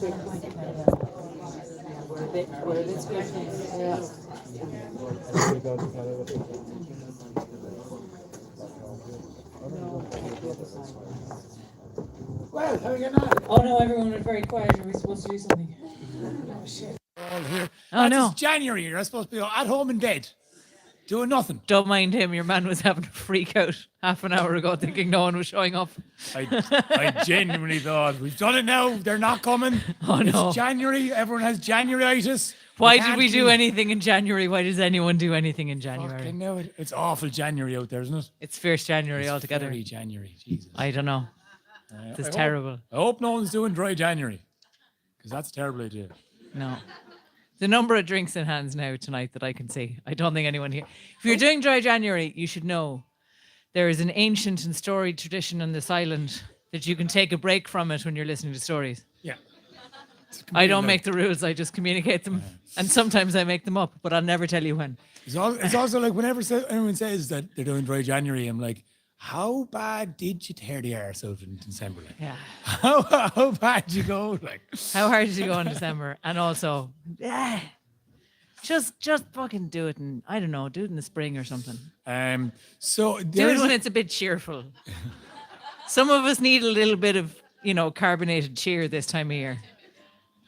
We're a bit squishy. Yeah. Well, how are you getting on? Oh no, everyone was very quiet. Are we supposed to do something? Oh shit. All here. Oh, no. It's January. You're supposed to be at home in bed, doing nothing. Don't mind him. Your man was having a freak out half an hour ago, thinking no one was showing up. I genuinely thought, we've done it now. They're not coming. Oh, no. It's January. Everyone has Januaryitis. Why did we do anything in January? Why does anyone do anything in January? Fucking know it. It's awful January out there, isn't it? It's fierce January It's altogether. very January. Jesus. I don't know. It's terrible. I hope no one's doing dry January, because that's a terrible idea. No. The number of drinks in hands now tonight that I can see. I don't think anyone here. If you're doing dry January, you should know there is an ancient and storied tradition on this island that you can take a break from it when you're listening to stories. Yeah. I don't make the rules. I just communicate them. And sometimes I make them up, but I'll never tell you when. It's also like whenever anyone says that they're doing dry January, I'm like, how bad did you tear the arse out in December? Like? Yeah. How bad did you go? Like, how hard did you go in December? And also, just fucking do it, and I don't know, do it in the spring or something. So do it when it's a bit cheerful. Some of us need a little bit of, carbonated cheer this time of year.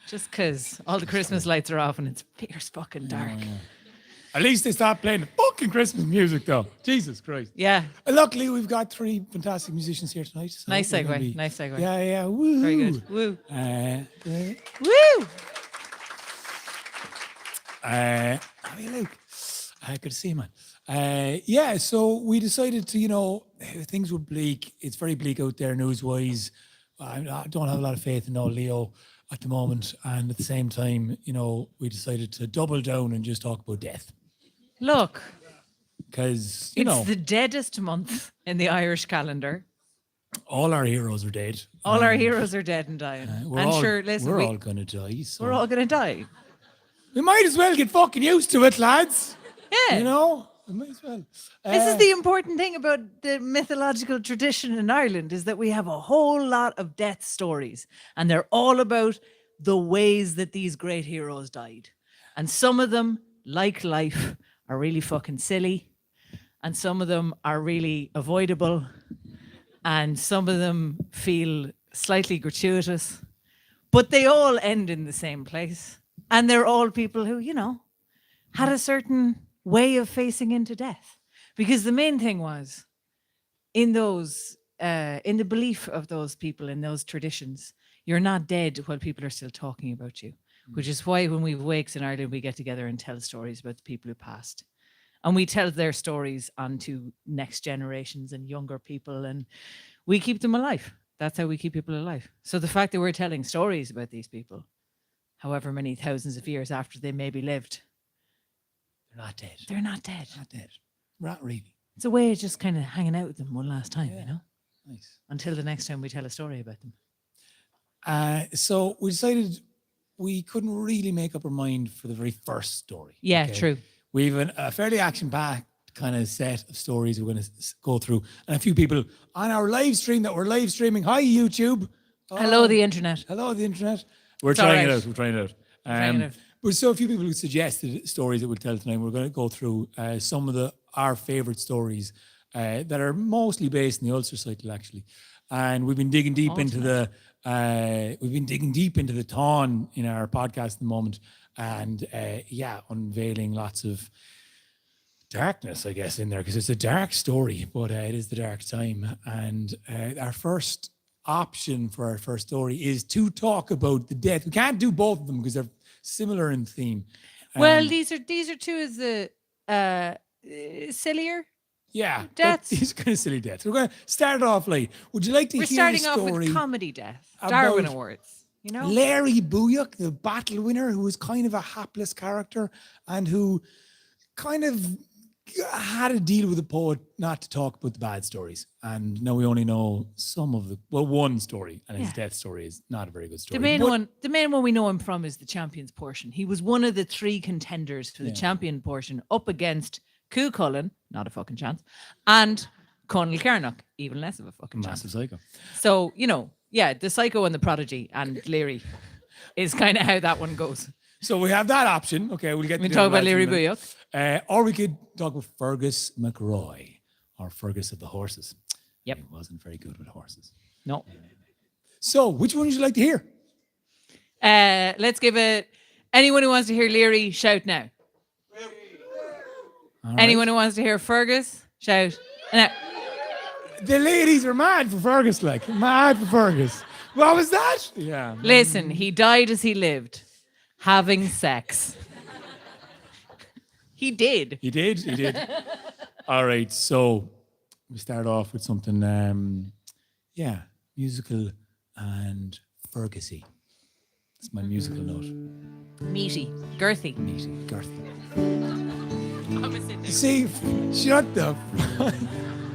Just because all the Christmas lights are off and it's fierce fucking dark. At least they stopped playing the fucking Christmas music, though. Jesus Christ. Yeah. Luckily, we've got 3 fantastic musicians here tonight. So nice segue. Nice segue. Yeah. Woo. Very good. Woo. Woo. How are you, Luke? Good to see you, man. So we decided to, things were bleak. It's very bleak out there news-wise. I don't have a lot of faith in old Leo at the moment. And at the same time, we decided to double down and just talk about death. Look, because it's the deadest month in the Irish calendar. All our heroes are dead. All our heroes are dead and dying. We're all going to die. So. We're all going to die. We might as well get fucking used to it, lads. Yeah. We might as well. This is the important thing about the mythological tradition in Ireland, is that we have a whole lot of death stories, and they're all about the ways that these great heroes died. And some of them, like life, are really fucking silly, and some of them are really avoidable, and some of them feel slightly gratuitous, but they all end in the same place. And they're all people who, had a certain way of facing into death. Because the main thing was, in the belief of those people, in those traditions, you're not dead while people are still talking about you. Which is why when we have wakes in Ireland, we get together and tell stories about the people who passed. And we tell their stories onto next generations and younger people, and we keep them alive. That's how we keep people alive. So the fact that we're telling stories about these people, however many thousands of years after they maybe lived, they're not dead. They're not dead. Not dead. Not really. It's a way of just kind of hanging out with them one last time, Nice. Until the next time we tell a story about them. So we decided we couldn't really make up our mind for the very first story. Yeah, true. We have a fairly action-packed kind of set of stories we're going to go through. And a few people on our live stream that we're live streaming. Hi, YouTube. Hello, the internet. Hello, the internet. We're trying it out. But so a few people who suggested stories that we'll tell tonight. We're going to go through some of our favourite stories that are mostly based in the Ulster cycle, actually. And we've been digging deep into the Táin in our podcast at the moment, and unveiling lots of darkness, I guess, in there, because it's a dark story, but it is the dark time. And our first option for our first story is to talk about the death. We can't do both of them because they're similar in theme. Well, these are two of the sillier. Yeah, deaths. These kind of silly deaths. We're going to start off like, would you like to hear a story? We're starting off with comedy death, Darwin Awards. Larry Buyuk, the battle winner, who was kind of a hapless character and who kind of had a deal with the poet not to talk about the bad stories. And now we only know one story, and his death story is not a very good story. The main one we know him from is the Champions portion. He was one of the 3 contenders for the Champion portion, up against Cú Chulainn, not a fucking chance, and Conall Cernach, even less of a fucking chance. Massive psycho. So, the psycho and the prodigy and Leary. is kind of how that one goes. So we have that option. Okay, we'll get We to talk the about lads in a Leary minute. Booyock. Or we could talk about Fergus McRoy, or Fergus of the Horses. Yep. He wasn't very good with horses. No. So, which one would you like to hear? Let's give it. Anyone who wants to hear Leary, shout now. All right. Anyone who wants to hear Fergus, shout now. The ladies are mad for Fergus, like mad for Fergus. What was that? Yeah. Listen, he died as he lived, having sex. He did. He did. He did. All right. So we start off with something, musical and Fergusy. That's my musical note. Meaty, girthy. Meaty, girthy. You see, shut the.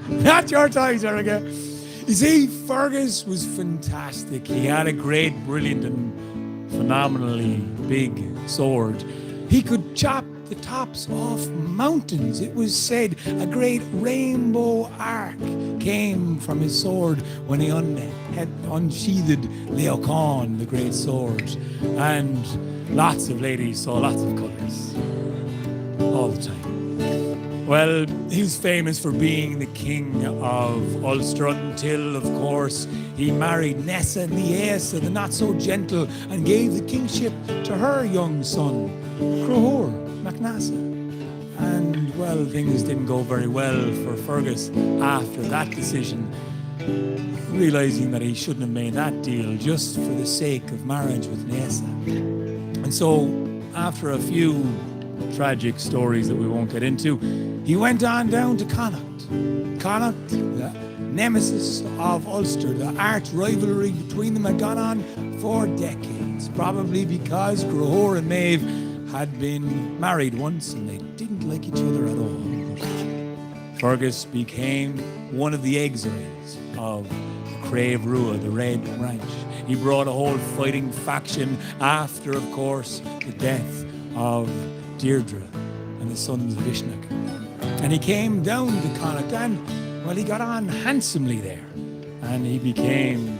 Not your toys, Erica. You see, Fergus was fantastic. He had a great, brilliant, and phenomenally big sword. He could chop the tops off mountains. It was said a great rainbow arc came from his sword when he unsheathed Leocan, the great sword. And lots of ladies saw lots of colours all the time. Well, he's famous for being the king of Ulster until, of course, he married Nessa Niesa, the not-so-gentle, and gave the kingship to her young son, Crohor MacNassa. And, well, things didn't go very well for Fergus after that decision, realising that he shouldn't have made that deal just for the sake of marriage with Nessa. And so, after a few tragic stories that we won't get into, he went on down to Connacht. Connacht, the nemesis of Ulster, the arch rivalry between them had gone on for decades, probably because Crohor and Maeve had been married once and they didn't like each other at all. Fergus became one of the exiles of Crave Rua, the Red Branch. He brought a whole fighting faction after, of course, the death of Deirdre and the sons of Ishnak. And he came down to Connacht and, well, he got on handsomely there. And he became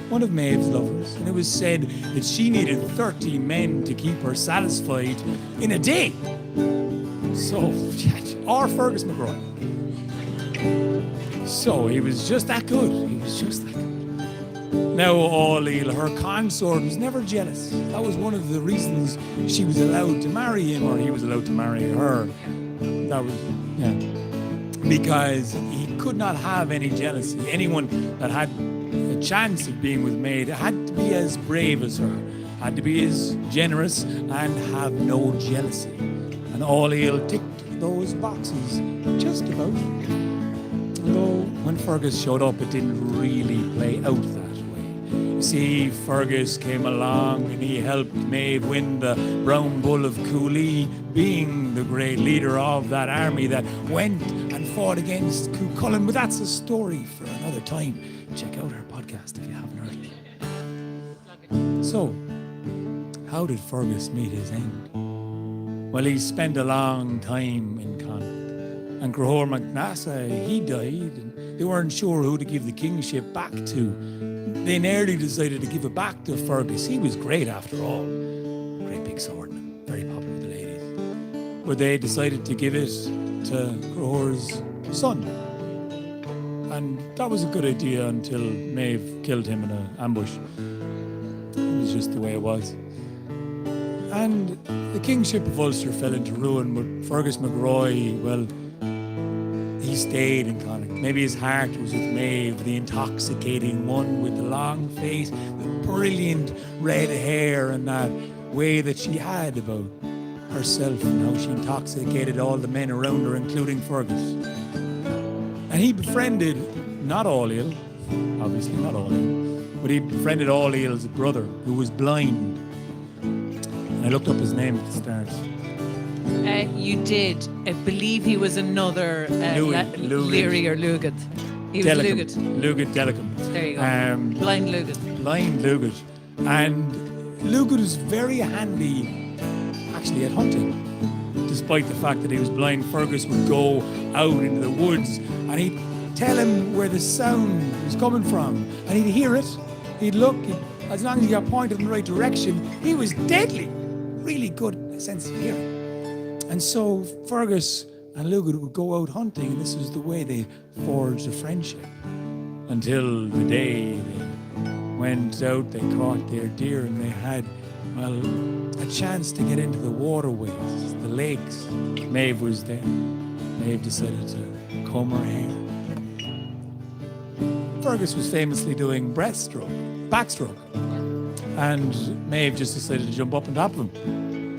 one of Maeve's lovers. And it was said that she needed 30 men to keep her satisfied in a day. So, or Fergus McRoy. So he was just that good. He was just that good. Now, Ailill, her consort, was never jealous. That was one of the reasons she was allowed to marry him, or he was allowed to marry her. That was, because he could not have any jealousy. Anyone that had a chance of being with Maeve had to be as brave as her, had to be as generous, and have no jealousy. And Ailill ticked those boxes just about. Although, when Fergus showed up, it didn't really play out that way. You see, Fergus came along and he helped Maeve win the Brown Bull of Cooley, being the great leader of that army that went and fought against Cú Chulainn. But that's a story for another time. Check out our podcast if you haven't heard it. So, how did Fergus meet his end? Well, he spent a long time in Connacht. And Crohor MacNassa, he died, and they weren't sure who to give the kingship back to. They nearly decided to give it back to Fergus. He was great after all. Great big swordman, very popular with the ladies. But they decided to give it to Crohor's son. And that was a good idea until Maeve killed him in an ambush. It was just the way it was. And the kingship of Ulster fell into ruin, but Fergus McRoy, well, he stayed in Connacht. Maybe his heart was with Maeve, the intoxicating one with the long face, the brilliant red hair, and that way that she had about herself and how she intoxicated all the men around her, including Fergus. And he befriended, not Ailill, obviously not Ailill, but he befriended Ailill's brother, who was blind. And I looked up his name at the start. You did. I believe he was another Leary or Lugat. He was Lugat. Lugat Delicum. There you go. Blind Lugat. Blind Lugat. And Lugat was very handy, actually, at hunting. Despite the fact that he was blind, Fergus would go out into the woods and he'd tell him where the sound was coming from. And he'd hear it. He'd look, he'd as long as you got pointed in the right direction, he was deadly. Really good sense of hearing. And so Fergus and Lugaid would go out hunting, and this was the way they forged a friendship. Until the day they went out, they caught their deer, and they had, well, a chance to get into the waterways, the lakes. Maeve was there. Maeve decided to comb her hair. Fergus was famously doing breaststroke, backstroke. And Maeve just decided to jump up on top of him.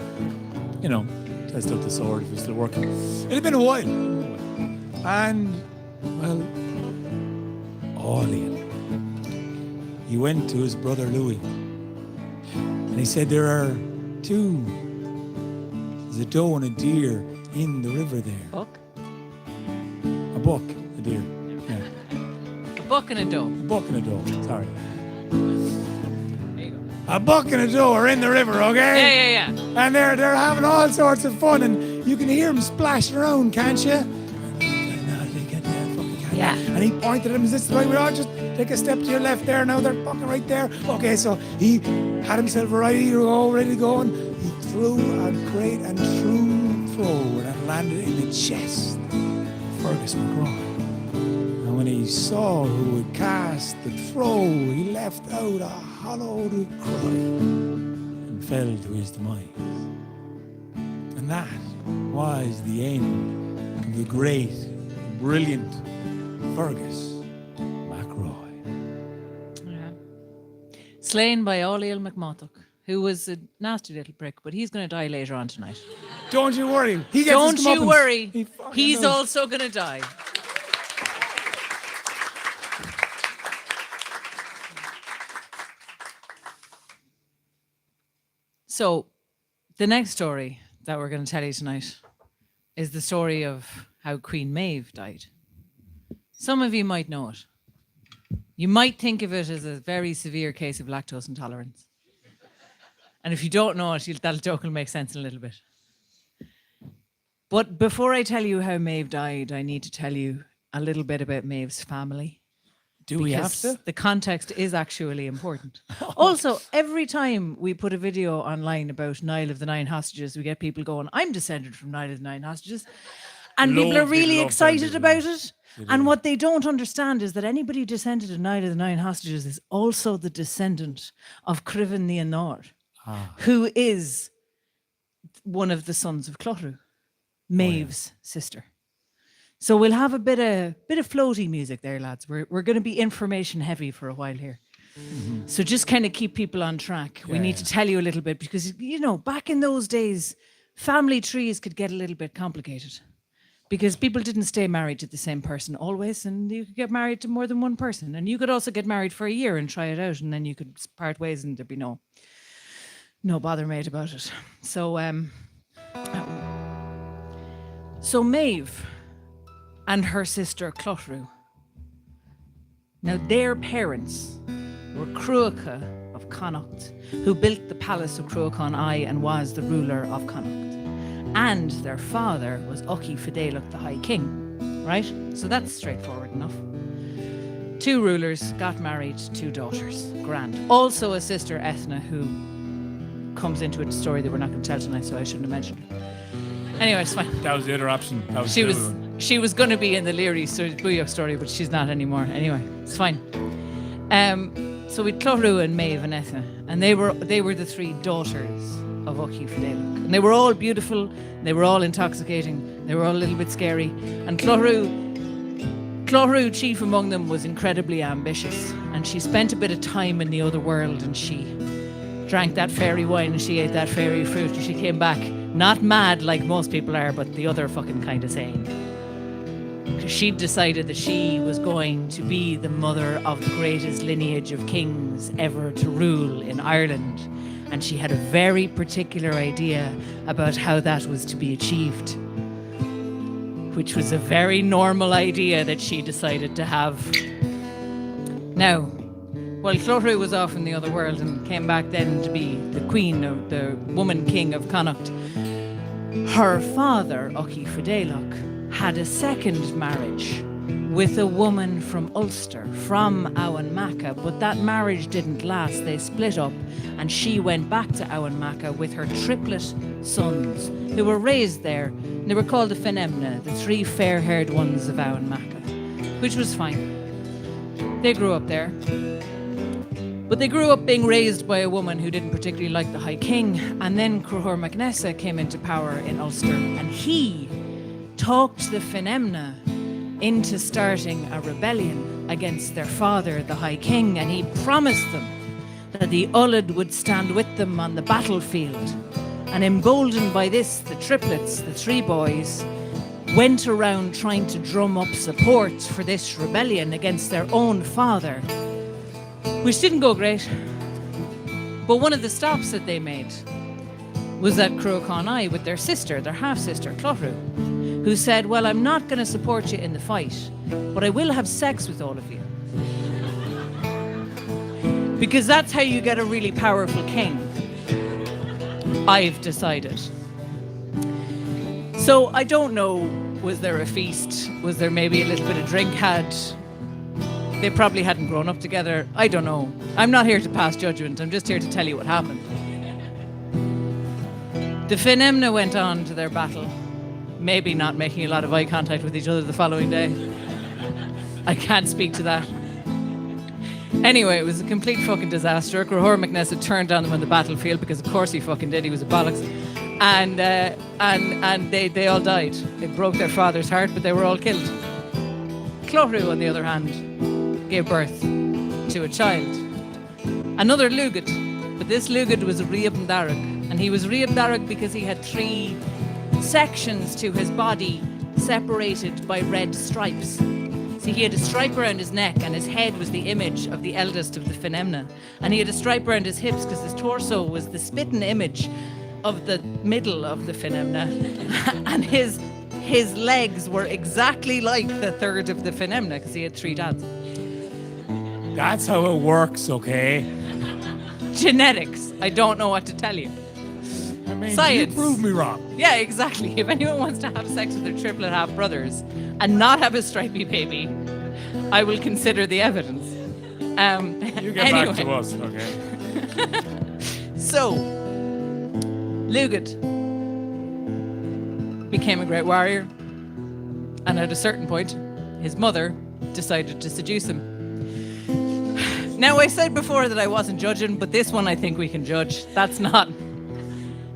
You know, test out the sword if it was still working. It had been a while. And, well, Aurelian. He went to his brother Louis. And he said, there are two. There's a doe and a deer in the river there. Buck? A buck, a deer. Yeah. A buck and a doe. A buck and a doe, sorry. There you go. A buck and a doe are in the river, okay? Yeah. And they're having all sorts of fun, and you can hear them splashing around, can't you? Yeah. And he pointed at them, is this the right way? Oh, just take a step to your left there. Now they're fucking right there. Okay, so he had himself a ready to go, and he threw a great and true throw that landed in the chest of Fergus McGraw. And when he saw who had cast the throw, he left out a hollowed cry and fell to his demise. And that was the end of the great, brilliant Fergus McRoy. Yeah. Slain by Aurelian McMurtough, who was a nasty little prick, but he's going to die later on tonight. Don't you worry. He gets Don't his you comeuppance. worry. He's does. also going to die. So, the next story that we're going to tell you tonight is the story of how Queen Medb died. Some of you might know it. You might think of it as a very severe case of lactose intolerance. And if you don't know it, that joke will make sense in a little bit. But before I tell you how Maeve died, I need to tell you a little bit about Maeve's family. Do we have to? The context is actually important. Also, every time we put a video online about Niall of the Nine Hostages, we get people going, I'm descended from Niall of the Nine Hostages. And people are Loads of really people love excited them, about it. And what they don't understand is that anybody descended of Niall of the Nine Hostages is also the descendant of Criven the Anor, who is one of the sons of Clotru, Maeve's sister. So we'll have a bit of floaty music there, lads. We're going to be information heavy for a while here. Mm-hmm. So just kind of keep people on track. We need to tell you a little bit because, you know, back in those days, family trees could get a little bit complicated because people didn't stay married to the same person always, and you could get married to more than one person. And you could also get married for a year and try it out, and then you could part ways and there'd be no bother made about it. So Maeve and her sister Clotru. Now their parents were Cruacha of Connacht, who built the palace of Cruachan I and was the ruler of Connacht. And their father was Uchi Fidelach, the High King, right? So that's straightforward enough. Two rulers, got married, two daughters. Grand. Also a sister, Ethna, who comes into a story that we're not going to tell tonight, so I shouldn't have mentioned her. Anyway, it's fine. That was the other option. She was going to be in the Leary Booyok story, but she's not anymore. Anyway, it's fine. So we Clotru and Maeve and Ethna, and they were the three daughters of Uchi Fidelach. And they were all beautiful, they were all intoxicating, they were all a little bit scary. And Clotru, chief among them, was incredibly ambitious. And she spent a bit of time in the other world, and she drank that fairy wine and she ate that fairy fruit, and she came back not mad like most people are, but the other fucking kind of sane. Because she'd decided that she was going to be the mother of the greatest lineage of kings ever to rule in Ireland. And she had a very particular idea about how that was to be achieved, which was a very normal idea that she decided to have. Now, while Clotru was off in the other world and came back then to be the queen of the woman king of Connacht, her father, Uchi Fidelach, had a second marriage with a woman from Ulster, from Auanmaca, but that marriage didn't last. They split up, and she went back to Auanmaca with her triplet sons, who were raised there. They were called the Fenemna, the three fair-haired ones of Auanmaca, which was fine. They grew up there. But they grew up being raised by a woman who didn't particularly like the High King, and then Cahor Magnessa came into power in Ulster, and he talked the Fenemna into starting a rebellion against their father, the High King, and he promised them that the Ullad would stand with them on the battlefield. And emboldened by this, the triplets, the three boys, went around trying to drum up support for this rebellion against their own father, which didn't go great. But one of the stops that they made was at Cú with their sister, their half-sister, Clothrú, who said, well, I'm not going to support you in the fight, but I will have sex with all of you. Because that's how you get a really powerful king, I've decided. So I don't know, was there a feast? Was there maybe a little bit of drink had? They probably hadn't grown up together. I don't know. I'm not here to pass judgment. I'm just here to tell you what happened. The Fenemna went on to their battle, maybe not making a lot of eye contact with each other the following day. I can't speak to that. Anyway, it was a complete fucking disaster. Cahor Magnessa turned on them on the battlefield because of course he fucking did. He was a bollocks. And they all died. It broke their father's heart, but they were all killed. Clothrú, on the other hand, gave birth to a child. Another Lugad, but this Lugad was Riab Darug, and he was Riab Darug because he had three sections to his body separated by red stripes. See, he had a stripe around his neck, and his head was the image of the eldest of the Fenemna, and he had a stripe around his hips because his torso was the spitting image of the middle of the Fenemna, and his legs were exactly like the third of the Fenemna because he had three dads. That's how it works, okay? Genetics. I don't know what to tell you. I mean, Science. you prove me wrong. Yeah, exactly. If anyone wants to have sex with their triplet half-brothers and not have a stripy baby, I will consider the evidence. You get back to us, okay? So, Lugad became a great warrior, and at a certain point, his mother decided to seduce him. Now, I said before that I wasn't judging, but this one I think we can judge. That's not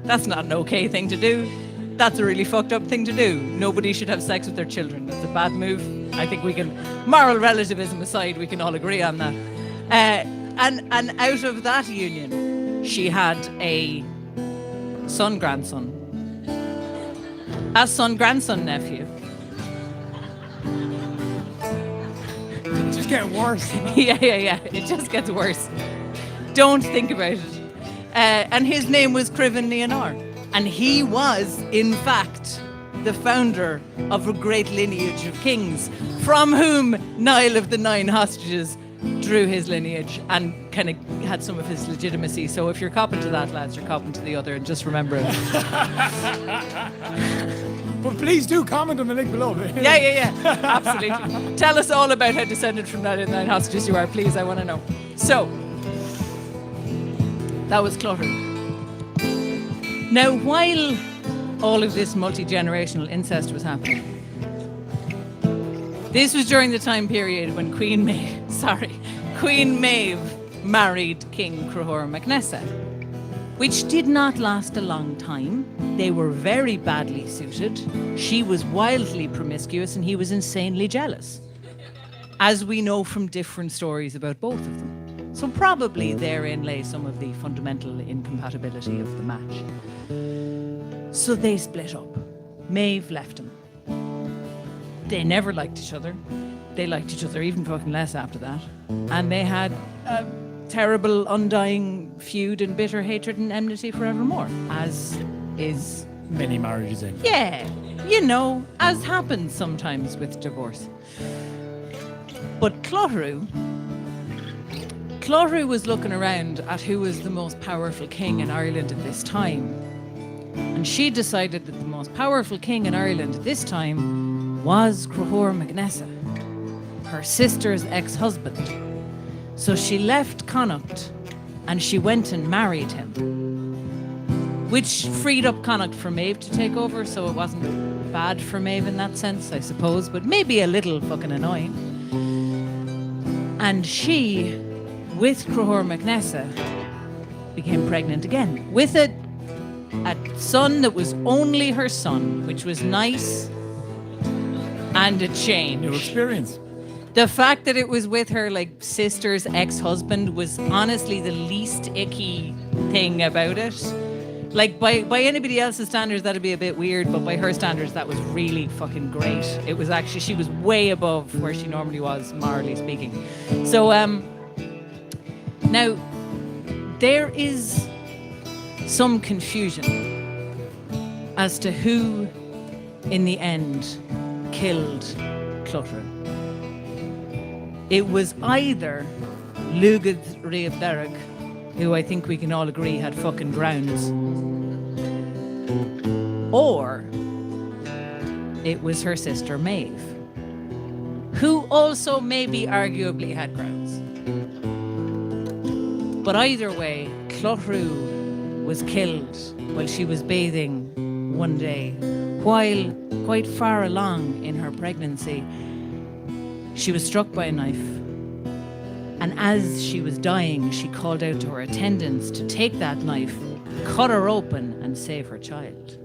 an okay thing to do. That's a really fucked up thing to do. Nobody should have sex with their children. That's a bad move. I think we can, moral relativism aside, we can all agree on that. And out of that union, she had a son-grandson. A son-grandson nephew. It's just getting worse. Yeah. It just gets worse. Don't think about it. And his name was Criven Nianar. And he was, in fact, the founder of a great lineage of kings, from whom Niall of the Nine Hostages drew his lineage and kind of had some of his legitimacy. So if you're copping to that, lads, you're copping to the other, and just remember it. But please do comment on the link below. Yeah. Absolutely. Tell us all about how descended from Niall of the Nine Hostages you are, please. I want to know. So, that was Clothrú. Now, while all of this multi-generational incest was happening, this was during the time period when Queen Medb married King Cahor Magnessa, which did not last a long time. They were very badly suited. She was wildly promiscuous and he was insanely jealous, as we know from different stories about both of them. So probably therein lay some of the fundamental incompatibility of the match. So they split up. Maeve left him. They never liked each other. They liked each other even fucking less after that. And they had a terrible, undying feud and bitter hatred and enmity forevermore, as is... many marriages in. Yeah, you know, as happens sometimes with divorce. But Clothrú was looking around at who was the most powerful king in Ireland at this time. And she decided that the most powerful king in Ireland at this time was Cahor Magnessa. her sister's ex-husband. So she left Connacht and she went and married him, which freed up Connacht for Maeve to take over, so it wasn't bad for Maeve in that sense, I suppose, but maybe a little fucking annoying. And she, with Cruthor MacNessa, became pregnant again with a son that was only her son, which was nice and a change. New experience. The fact that it was with her like sister's ex-husband was honestly the least icky thing about it. Like by anybody else's standards that'd be a bit weird, but by her standards that was really fucking great. It was actually, she was way above where she normally was, morally speaking. So now there is some confusion as to who in the end killed Clothair. It was either Lugad Riabderrig, who I think we can all agree had fucking grounds, or it was her sister Maeve, who also maybe arguably had grounds. But either way, Clothair was killed while she was bathing one day, while quite far along in her pregnancy. She was struck by a knife, and as she was dying, she called out to her attendants to take that knife, cut her open, and save her child.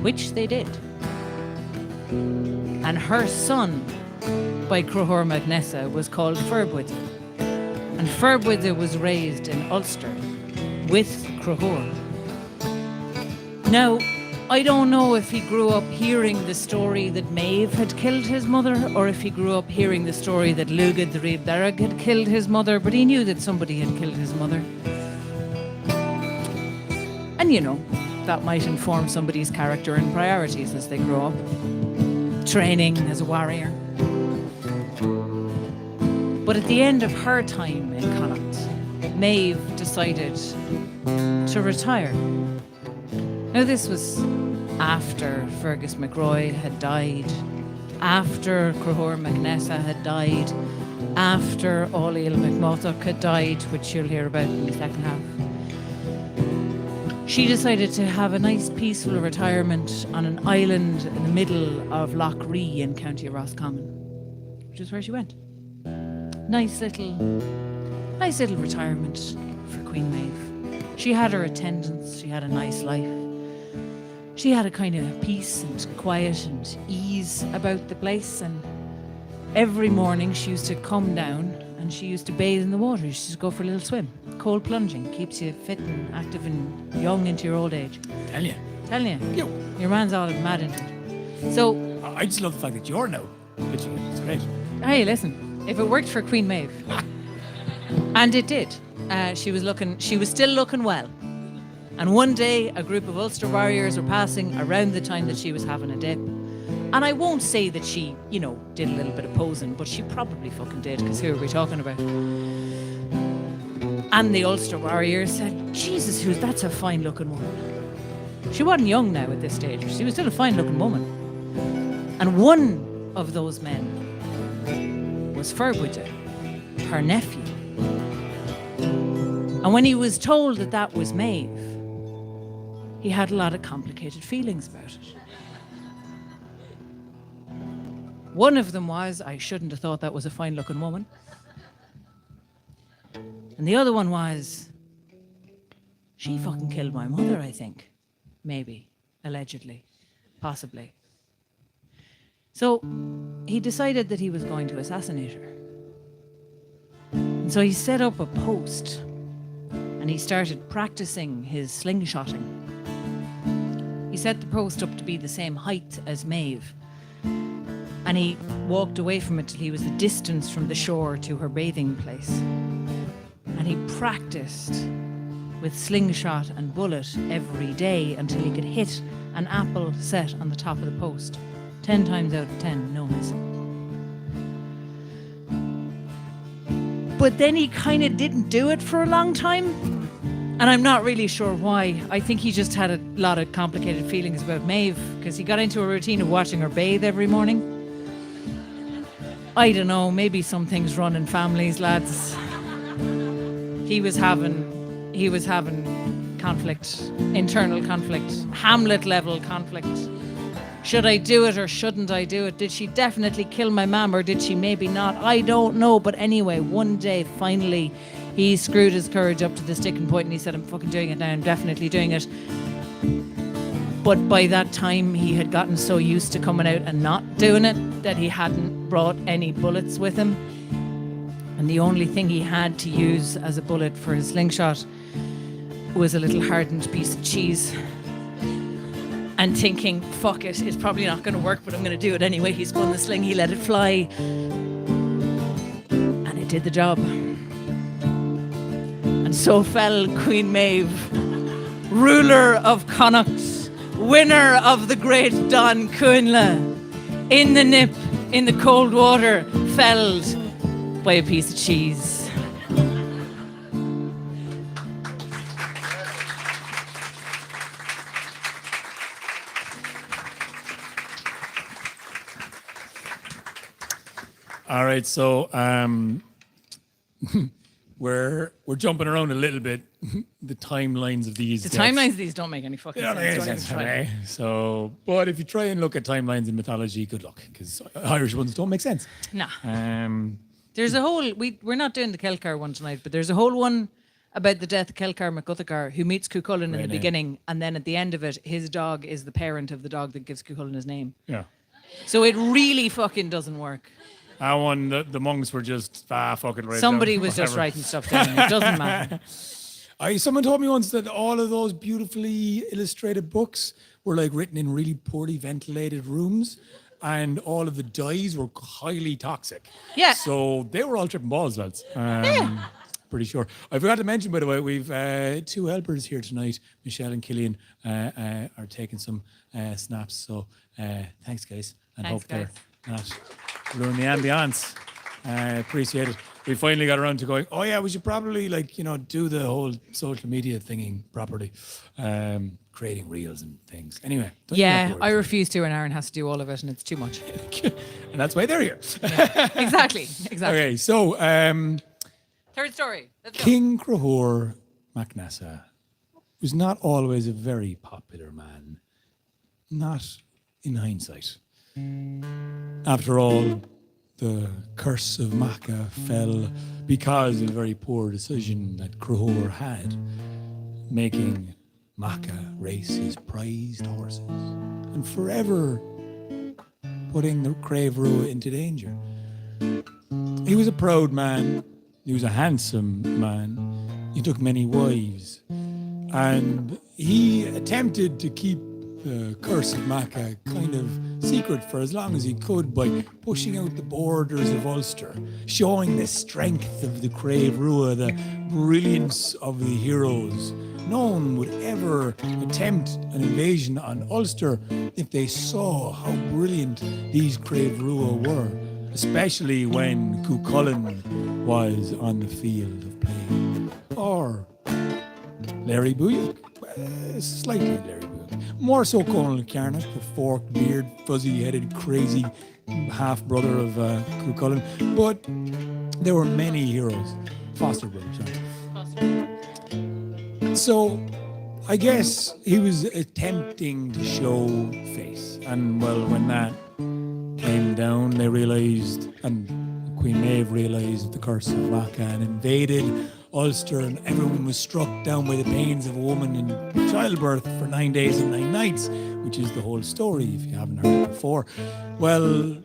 Which they did. And her son, by Cruthor MacNessa, was called Fergus. And Fergus was raised in Ulster with Cruthor. Now, I don't know if he grew up hearing the story that Maeve had killed his mother, or if he grew up hearing the story that Lugad Riabderrig had killed his mother, but he knew that somebody had killed his mother. And you know, that might inform somebody's character and priorities as they grow up, training as a warrior. But at the end of her time in Connacht, Maeve decided to retire. Now, this was after Fergus MacRoy had died, after Cruthor MacNessa had died, after Ailill MacMurtough had died, which you'll hear about in the second half. She decided to have a nice peaceful retirement on an island in the middle of Loch Ree in County Roscommon, which is where she went. Nice little retirement for Queen Maeve. She had her attendants, she had a nice life. She had a kind of peace and quiet and ease about the place, and every morning she used to come down and she used to bathe in the water. She used to go for a little swim. Cold plunging keeps you fit and active and young into your old age. Telling you. Your man's all mad into it. So I just love the fact that you're now pitching it. It's great. Hey, listen, if it worked for Queen Maeve, and it did, she was still looking well. And one day, a group of Ulster warriors were passing around the time that she was having a dip. And I won't say that she, did a little bit of posing, but she probably fucking did, because who are we talking about? And the Ulster warriors said, Jesus, that's a fine-looking woman. She wasn't young now at this stage. She was still a fine-looking woman. And one of those men was Fergus, her nephew. And when he was told that that was Maeve, he had a lot of complicated feelings about it. One of them was, I shouldn't have thought that was a fine-looking woman. And the other one was, she fucking killed my mother, I think. Maybe. Allegedly. Possibly. So he decided that he was going to assassinate her. And so he set up a post and he started practicing his slingshotting. He set the post up to be the same height as Maeve, and he walked away from it till he was a distance from the shore to her bathing place. And he practiced with slingshot and bullet every day until he could hit an apple set on the top of the post. 10 times out of 10, no missing. But then he kind of didn't do it for a long time. And I'm not really sure why. I think he just had a lot of complicated feelings about Maeve, because he got into a routine of watching her bathe every morning. I don't know, maybe some things run in families, lads. He was having conflict, internal conflict, Hamlet level conflict. Should I do it or shouldn't I do it? Did she definitely kill my mum or did she maybe not? I don't know. But anyway, one day, finally, he screwed his courage up to the sticking point and he said, I'm fucking doing it now. I'm definitely doing it. But by that time, he had gotten so used to coming out and not doing it that he hadn't brought any bullets with him. And the only thing he had to use as a bullet for his slingshot was a little hardened piece of cheese. And thinking, fuck it, it's probably not going to work, but I'm going to do it anyway. He spun the sling, he let it fly. And it did the job. And so fell Queen Medb, ruler of Connacht, winner of the great Don Cúnla, in the nip, in the cold water, felled by a piece of cheese. All right, so we're jumping around a little bit. The timelines of these. The timelines of these don't make any fucking sense. Okay. So, but if you try and look at timelines in mythology, good luck, because Irish ones don't make sense. Nah. There's a whole. We're not doing the Kelcar one tonight, but there's a whole one about the death of Kelcar MacGuthagar, who meets Cú Chulainn in the beginning, and then at the end of it, his dog is the parent of the dog that gives Cú Chulainn his name. Yeah. So it really fucking doesn't work. That one, the monks were just fucking right. Somebody was just writing stuff down. It doesn't matter. Someone told me once that all of those beautifully illustrated books were like written in really poorly ventilated rooms, and all of the dyes were highly toxic. Yeah. So they were all tripping balls, lads. Pretty sure. I forgot to mention, by the way, we've two helpers here tonight. Michelle and Killian are taking some snaps. So thanks, guys. And Thanks, hope they're not ruining the ambience. Appreciate it. We finally got around to going, oh yeah, we should probably do the whole social media thinging properly. Creating reels and things. Anyway. Yeah, I refuse to, and Aaron has to do all of it, and it's too much. And that's why they're here. Yeah, exactly. Okay, so third story. Let's go. King Cruthór mac Nessa was not always a very popular man. Not in hindsight. After all, the curse of Macha fell because of a very poor decision that Cruthór had, making Macha race his prized horses and forever putting the Crave Rua into danger. He was a proud man. He was a handsome man. He took many wives. And he attempted to keep the curse of Macha kind of secret for as long as he could by pushing out the borders of Ulster, showing the strength of the Crave Rua, the brilliance of the heroes. No one would ever attempt an invasion on Ulster if they saw how brilliant these Crave Rua were, especially when Cú Chulainn was on the field of play. Or Larry Buyuk, slightly Larry Buyuk. More so Conall Cernach, the forked beard, fuzzy-headed, crazy half-brother of Cú Chulainn. But there were many heroes. Foster brothers, sorry. So I guess he was attempting to show face. And well, when that came down, they realised, and Queen Medb realised the curse of Macha and invaded Ulster, and everyone was struck down by the pains of a woman in childbirth for 9 days and 9 nights, which is the whole story if you haven't heard it before. Well,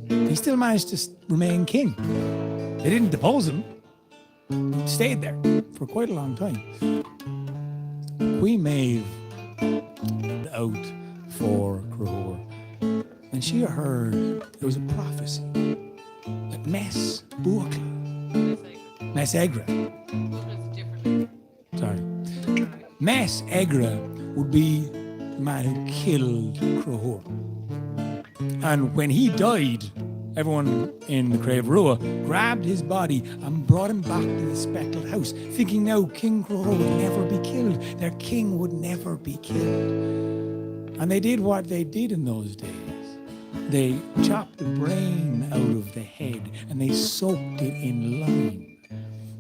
he still managed to remain king. They didn't depose him. He stayed there for quite a long time. Queen Medb out for Cruthór, and she heard there was a prophecy that Mess Egra. Sorry. Mess Egra would be the man who killed Cruthór. And when he died, everyone in the Crave Rua grabbed his body and brought him back to the speckled house, thinking now King Cruthór would never be killed. Their king would never be killed. And they did what they did in those days. they chopped the brain out of the head and they soaked it in lime.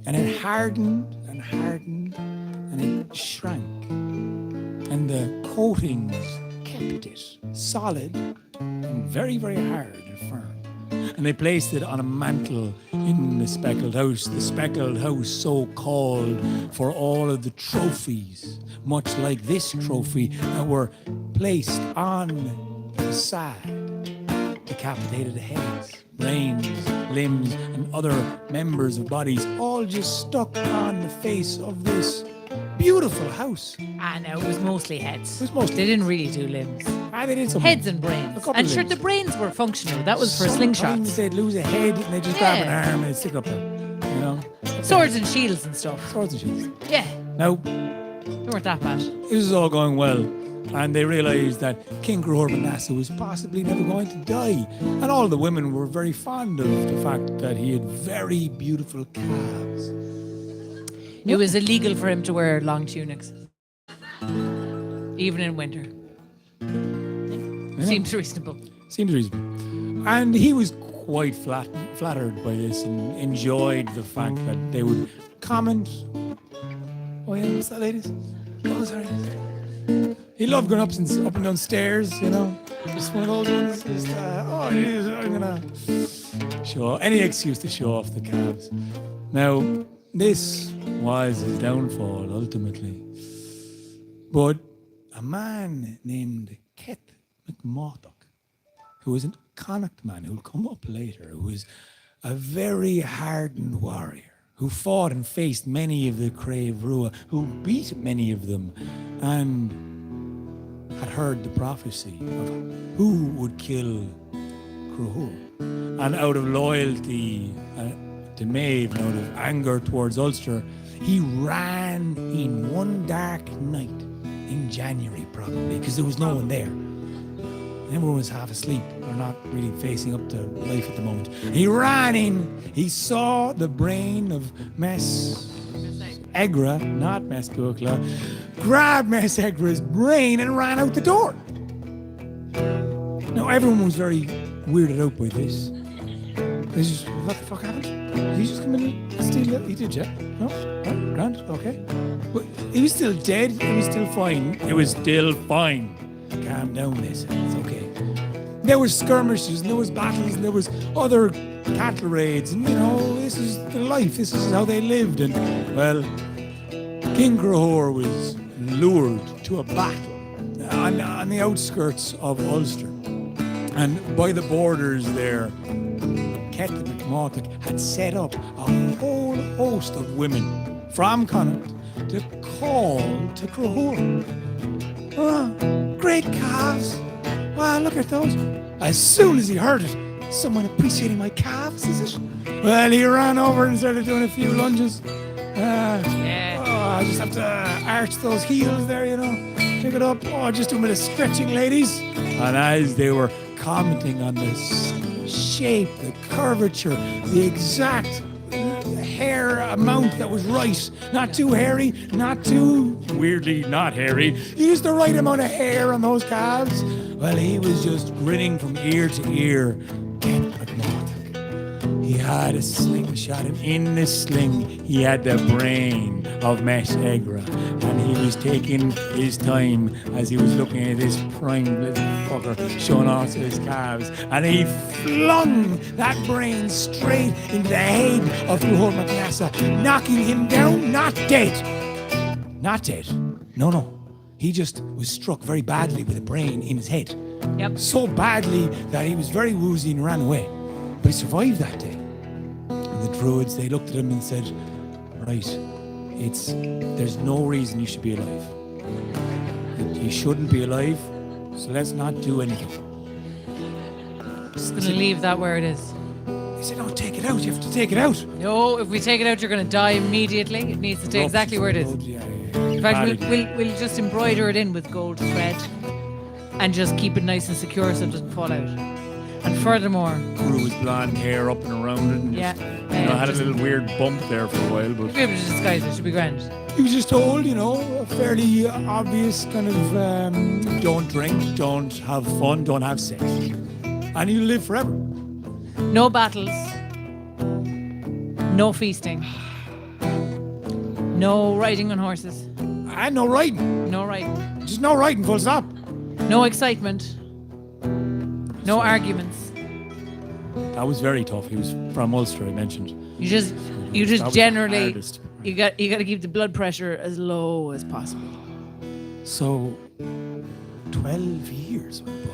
And it hardened and hardened and it shrank. And the coatings kept it solid and very, very hard and firm. And they placed it on a mantle in the speckled house so called for all of the trophies, much like this trophy, that were placed on the side, decapitated heads, brains, limbs, and other members of bodies, all just stuck on the face of this beautiful house. No, it was mostly heads. It was mostly They didn't really do limbs. They did some Heads and brains. couple And of sure, limbs. the brains were functional. That was for Sometimes slingshots. they'd lose a head and they'd just grab an arm and they'd stick it up there, you know? Swords and shields and stuff. Swords and shields. Yeah, Now, they weren't that bad. this was all going well, and they realised that King Cú Chulainn was possibly never going to die. And all the women were very fond of the fact that he had very beautiful calves. It was illegal for him to wear long tunics, even in winter. Seems reasonable. Seems reasonable. And he was quite flattered by this and enjoyed the fact that they would comment. Oh yeah, what's that, ladies? Oh, sorry. He loved going up and down stairs, you know. Just one of those ones. Just, I'm gonna show any excuse to show off the calves. Now, this was his downfall ultimately. But a man named McMurtough, who was a Connacht man who'll come up later, who was a very hardened warrior, who fought and faced many of the Crave Rua, who beat many of them, and had heard the prophecy of who would kill Cú. And out of loyalty to Maeve and out of anger towards Ulster, he ran in one dark night in January probably, because there was no one there. Everyone was half asleep or not really facing up to life at the moment. He ran in, he saw the brain of Mess Egra, not Mess Buachla, grabbed Mess Egra's brain and ran out the door. Now everyone was very weirded out by this. They just, what the fuck happened? Did he just come in and steal it? He did, yeah? No? Oh, grand, okay. But he was still dead, he was still fine. It was still fine. Calm down, they said, it's okay. There was skirmishes, and there was battles, and there was other cattle raids, and you know, this is the life, this is how they lived. And, well, King Cú was lured to a battle on the outskirts of Ulster. And by the borders there, Keth McMurtough had set up a whole host of women from Connacht to call to Cú. Oh, great calves. Wow, look at those. As soon as he heard it, someone appreciating my calves, is it? Well, he ran over and started doing a few lunges. I just have to arch those heels there, you know. Pick it up. Oh, just do a bit of stretching, ladies. And as they were commenting on the shape, the curvature, the exact hair amount that was right. Not too hairy, not too weirdly not hairy. Just the right amount of hair on those calves. Well, he was just grinning from ear to ear. Keth McMurtough. He had a slingshot, and in the sling he had the brain of Mess Egra, and he was taking his time as he was looking at this prime little fucker showing off his calves, and he flung that brain straight into the head of Cú Chulainn, knocking him down, not dead. Not dead. No. He just was struck very badly with a brain in his head. Yep. So badly that he was very woozy and ran away. But he survived that day. And the Druids, they looked at him and said, right, there's no reason you should be alive. You shouldn't be alive, so let's not do anything. Just gonna leave that where it is. He said, no, take it out, you have to take it out. No, if we take it out, you're gonna die immediately. It needs to stay exactly where it is. Yeah. In fact, we'll just embroider it in with gold thread and just keep it nice and secure so it doesn't fall out. And furthermore, Grew his blonde hair up and around it. And just, had a little weird bump there for a while, but we'll be able to disguise it. Should be grand. He was just told, a fairly obvious kind of don't drink, don't have fun, don't have sex. and you live forever. No battles. No feasting. No riding on horses. And no riding. No riding. Just no riding, full stop. No excitement. No arguments. That was very tough. He was from Ulster, I mentioned. You just That was the generally hardest. you got to keep the blood pressure as low as possible. So, 12 years went by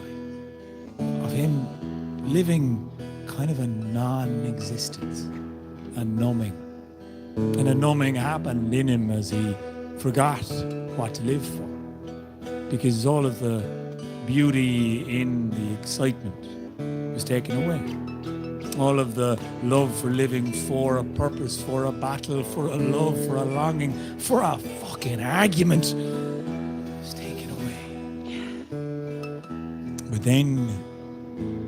of him living kind of a non-existence, a numbing. And a numbing happened in him as he forgot what to live for. Because all of the beauty in the excitement was taken away. All of the love for living, for a purpose, for a battle, for a love, for a longing, for a fucking argument was taken away. But then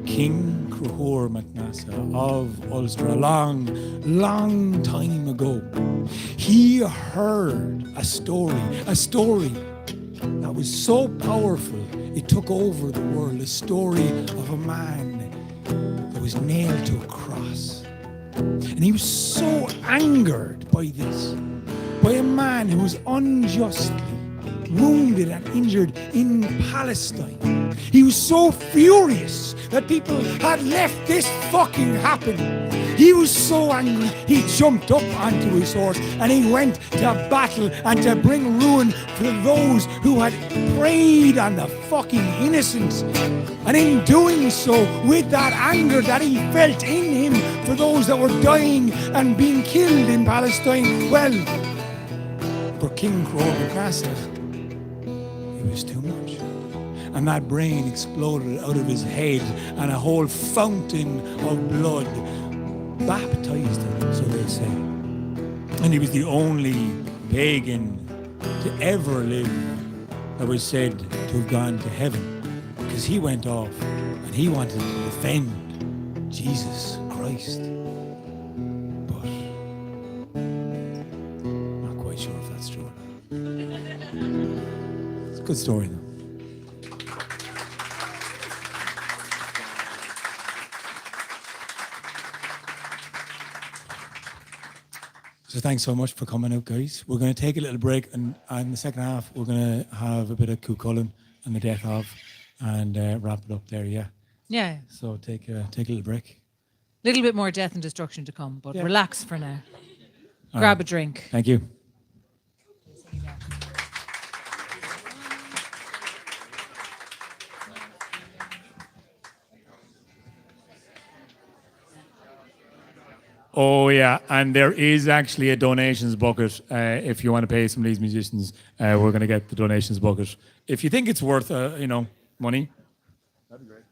King Cruthor MacNassa of Ulster, a long, long time ago, he heard a story that was so powerful it took over the world, a story of a man that was nailed to a cross. And he was so angered by this, by a man who was unjustly wounded and injured in Palestine. He was so furious that people had let this fucking happen. He was so angry, he jumped up onto his horse and he went to battle and to bring ruin for those who had preyed on the fucking innocent. And in doing so, with that anger that he felt in him for those that were dying and being killed in Palestine, well, for King Cruthor MacNassa, it was too much. And that brain exploded out of his head and a whole fountain of blood baptized him, so they say. And he was the only pagan to ever live that was said to have gone to heaven, because he went off and he wanted to defend Jesus Christ. But I'm not quite sure if that's true or not. It's a good story though. So thanks so much for coming out, guys. We're going to take a little break, and in the second half, we're going to have a bit of Cú Chulainn and the death of, and wrap it up there, yeah. Yeah. So take a little break. Little bit more death and destruction to come, but Yeah. relax for now. All Grab right. a drink. Thank you. Oh, yeah. And there is actually a donations bucket. If you want to pay some of these musicians, we're going to get the donations bucket. If you think it's worth, money. That'd be great.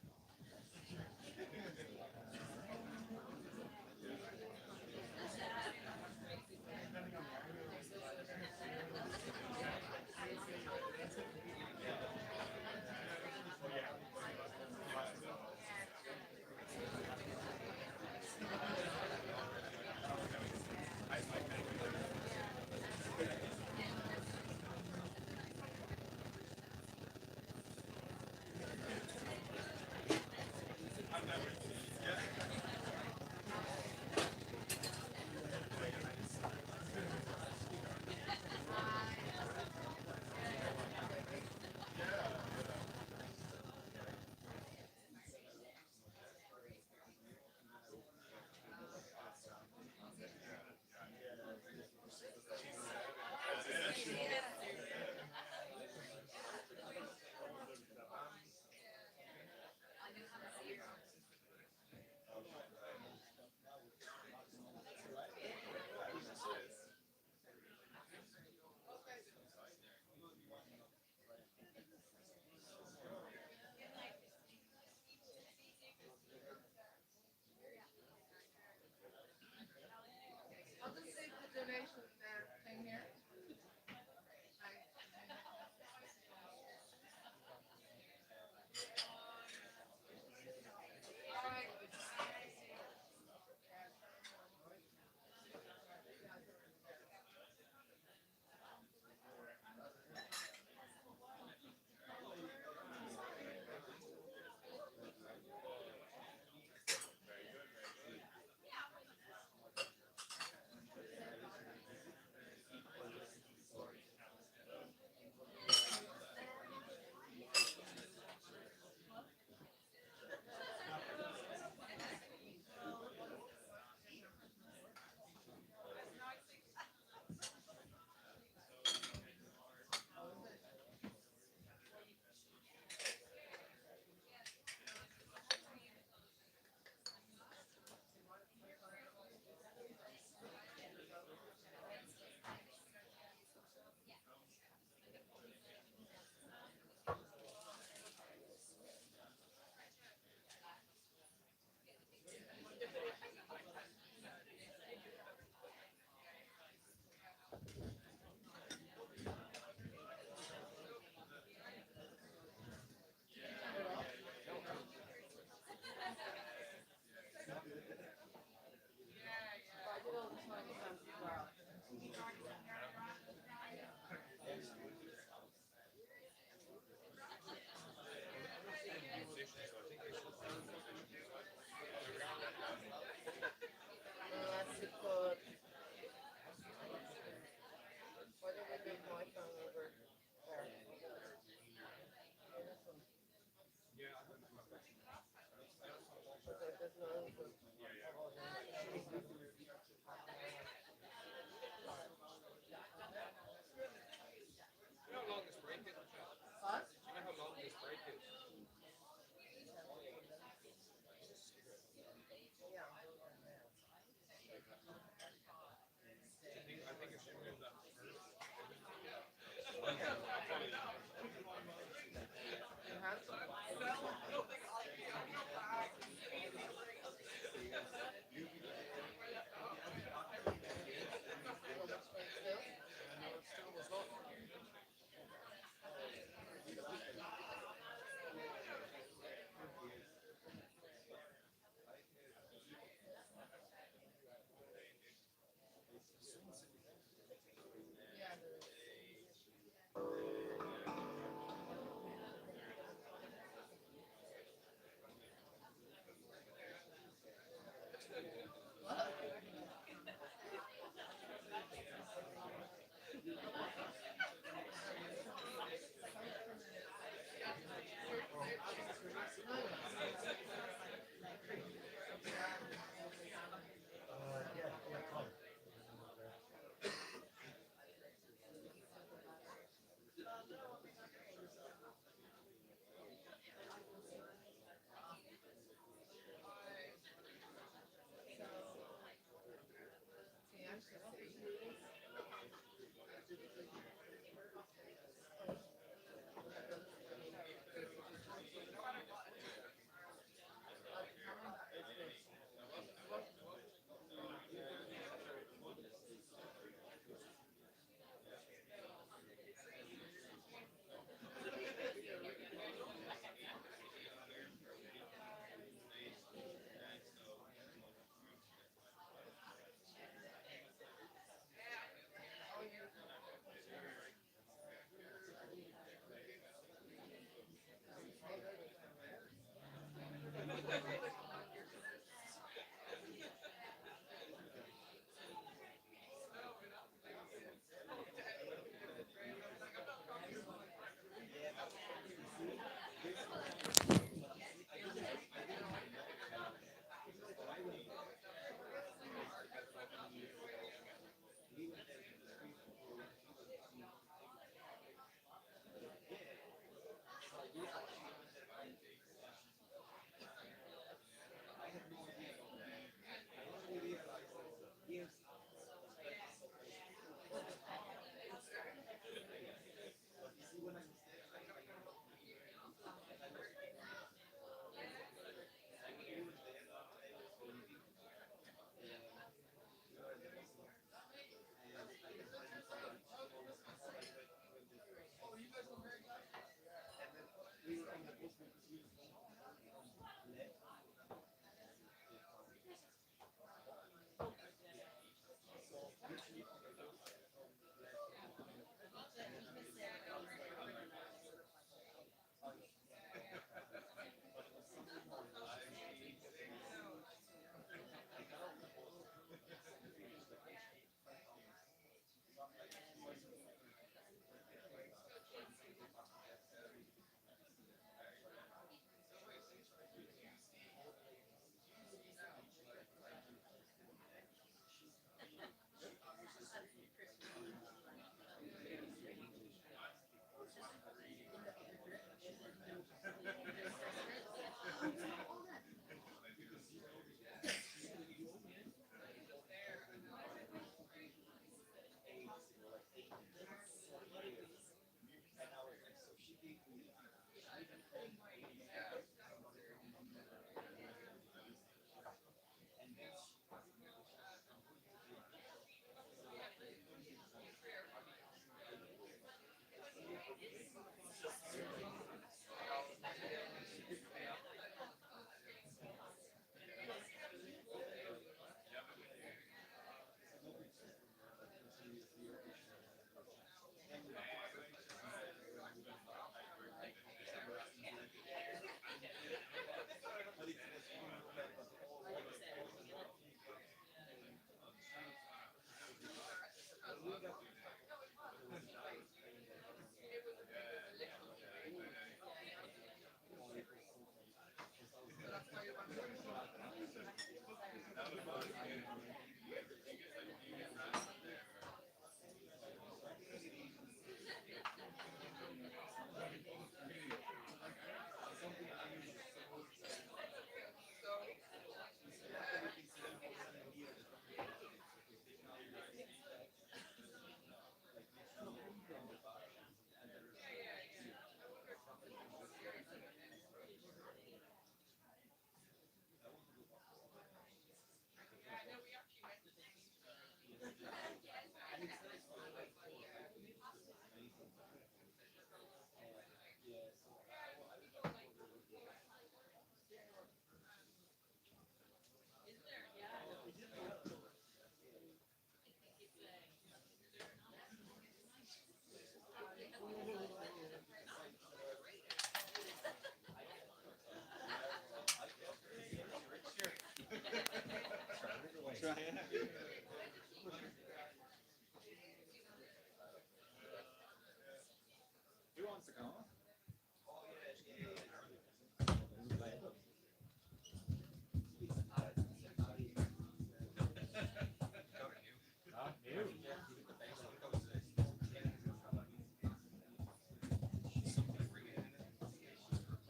Who wants to come?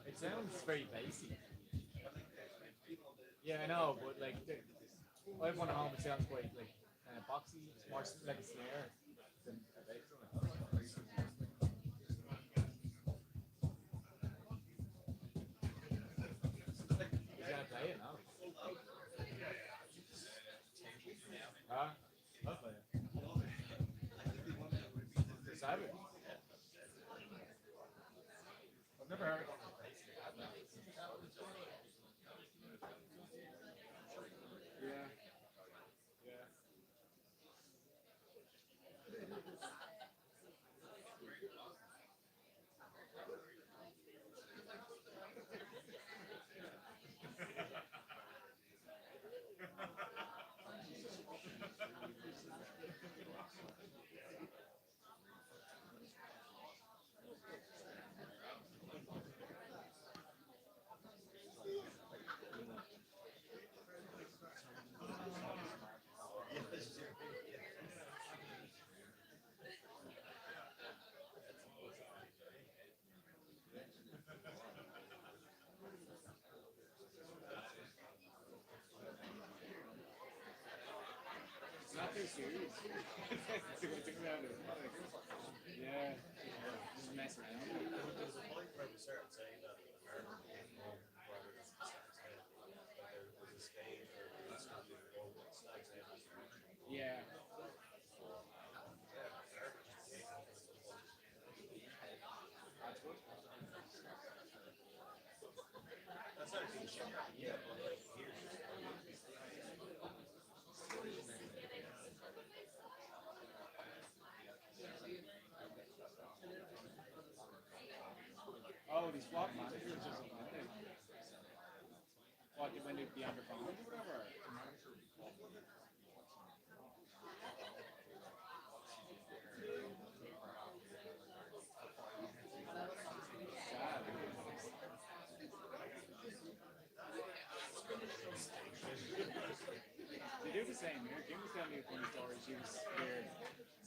It sounds very basic. Yeah, I know, but like, I have one at home. It sounds quite like kind of boxy. It's more like a snare than a bass drum. He's gonna play it now. Huh? I'll play it. The Sabbath. I've never heard one with bass. Yeah. Yeah. It's not too serious. Think about it. Yeah. Just mess around. There's a point where we start saying that Harbour Bar, there's a stage where we start doing what snags out. Yeah. That's actually yeah, but like here. Oh, these block managers or something. What, when they'd be under bond or whatever? Sad. They do the same here. Kim was telling me a funny story. She was there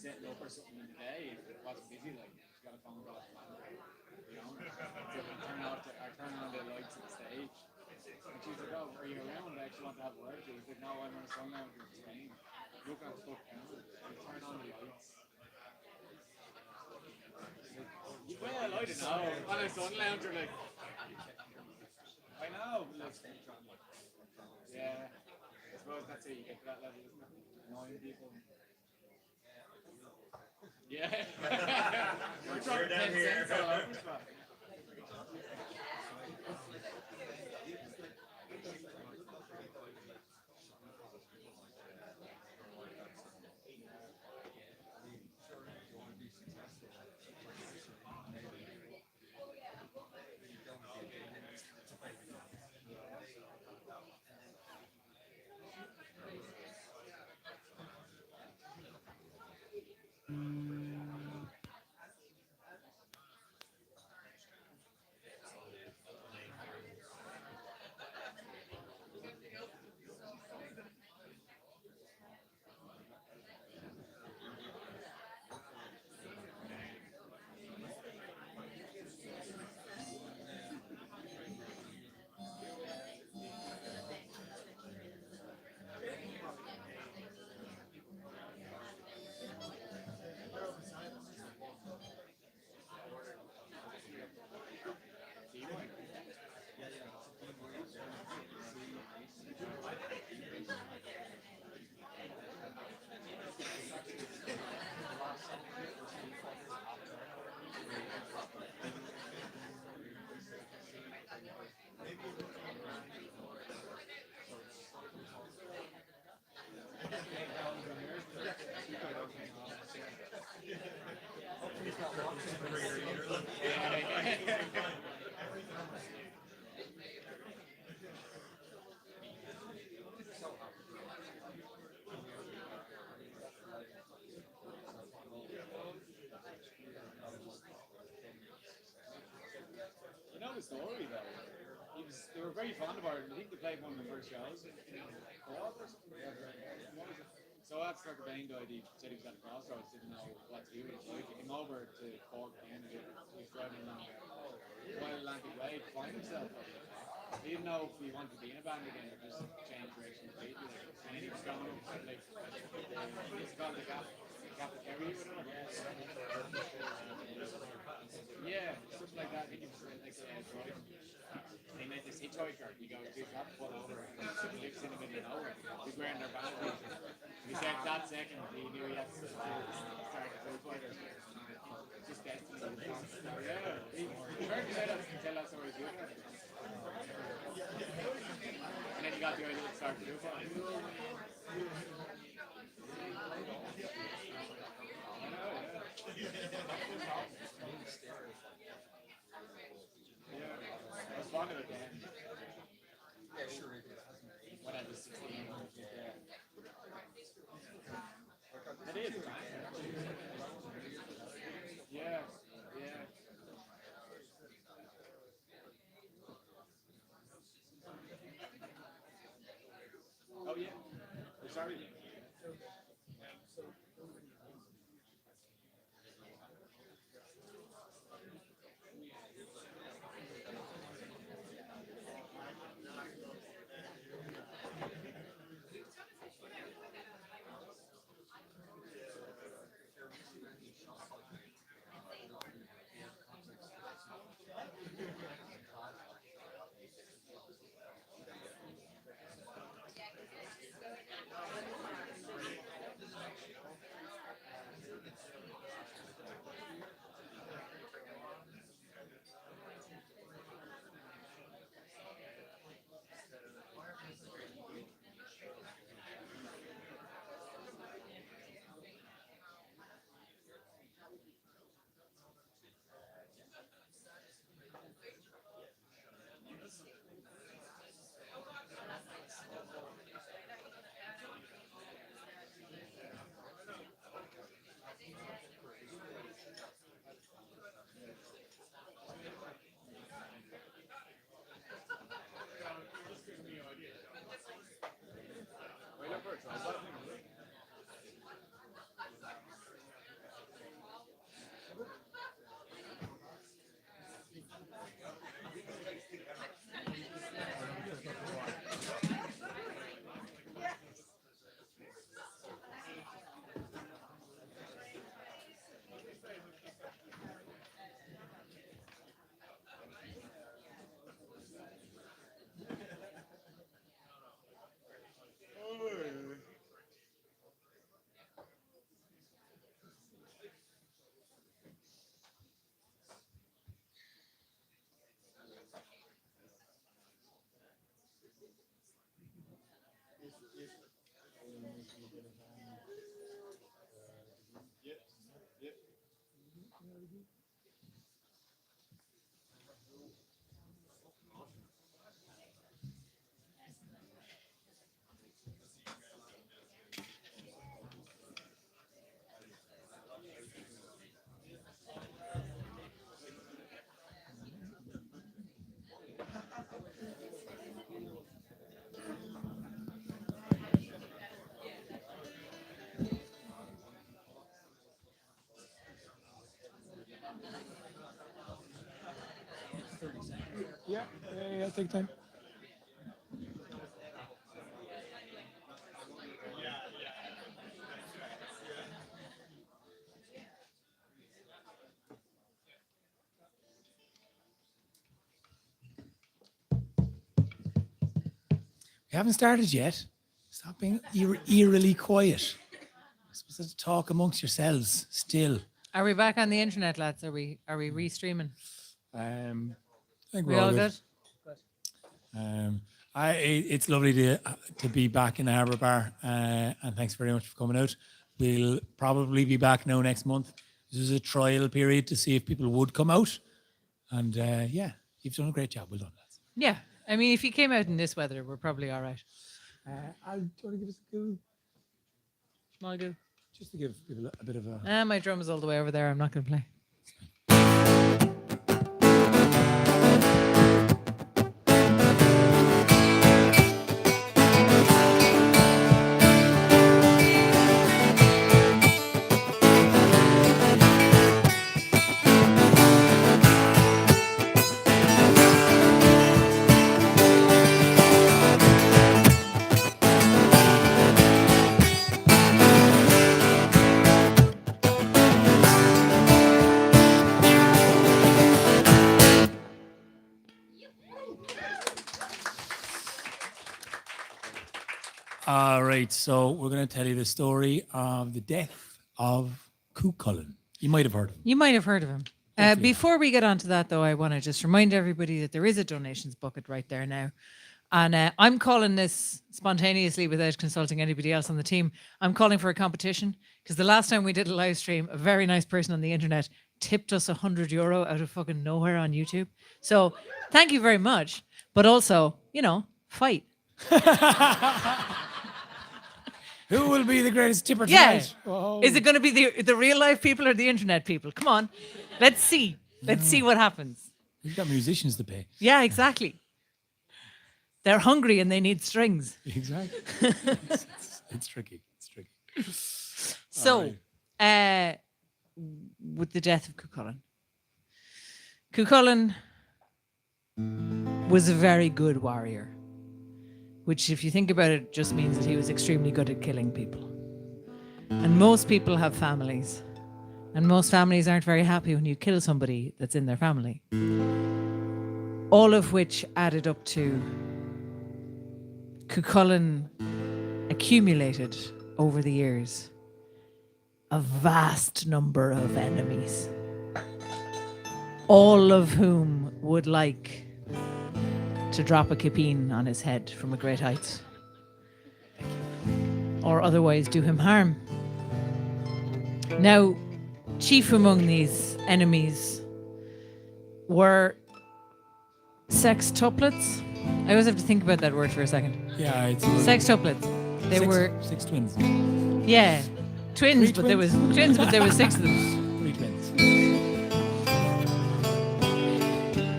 setting up or something in the day and it wasn't busy. Like, she got a phone call from Andrew, you know. So we turn on the lights at the stage. And she was like, oh, are you around? I actually want to have a word. He was like, no, I'm on a song now. It's raining. Look at the fuck down. And turn on the lights. Well, I don't know. On a sun lounger, like. I know. Like, yeah. I suppose that's how you get to that level, isn't it? Annoying people. Yeah. We're dropping 10 cents all over the spot. You know the story though. They were very fond of Ireland. I think they played one of the first shows in Co-op or something. So after Bain died, he said he was at the crossroads, didn't know what to do with his life. He came over to Cork again and he was driving along the Wild Atlantic Way to find himself. He didn't know if he wanted to be in a band again or just change direction completely. And then he was going up to like it's called the Gap Kerry or whatever. Yeah, something like that. I think it was like driving. And he met this hitchhiker. He goes, "Dude, you have to pull over." He lives in the middle of nowhere. He's wearing their band. He said that second he knew he had to start a Foo Fighters. Just destiny. Yeah. He heard me say that and tell that story to him. And then he got the idea to start Foo Fighters. I was fond of it then. Yeah, sure. When I was 16. It is, right? Yeah, yeah. Oh, yeah. Oh, sorry. Yeah, take time. We haven't started yet. Stop being eerily quiet. You're supposed to talk amongst yourselves still. Are we back on the internet, lads? Are we restreaming? I think We we're all good. good? It's lovely to be back in the Harbour Bar, and thanks very much for coming out. We'll probably be back now next month. This was a trial period to see if people would come out. And yeah, you've done a great job. Well done, lads. Yeah. I mean, if you came out in this weather, we're probably all right. Do you want to give us a go? Small go. Just to give people a bit of a... My drum is all the way over there. I'm not going to play. All right, so we're going to tell you the story of the death of Cú Chulainn. You might have heard of him. You might have heard of him. Before we get on to that, though, I want to just remind everybody that there is a donations bucket right there now. And I'm calling this spontaneously without consulting anybody else on the team. I'm calling for a competition because the last time we did a live stream, a very nice person on the internet tipped us €100 out of fucking nowhere on YouTube. So thank you very much. But also, fight. Who will be the greatest tipper Yeah. tonight? Oh. Is it going to be the real life people or the internet people? Come on. Let's see. Let's see what happens. We've got musicians to pay. Yeah, exactly. They're hungry and they need strings. Exactly. It's tricky. It's tricky. So, with the death of Cú Chulainn. Cú Chulainn was a very good warrior, which, if you think about it, just means that he was extremely good at killing people. And most people have families, and most families aren't very happy when you kill somebody that's in their family. All of which added up to Cú Chulainn accumulated over the years a vast number of enemies, all of whom would like to drop a kipeen on his head from a great height, or otherwise do him harm. Now, chief among these enemies were sextuplets. I always have to think about that word for a second. Yeah, it's Sextuplets. They were six twins. yeah, twins, Three but there was twins, but there was six of them. 3 twins.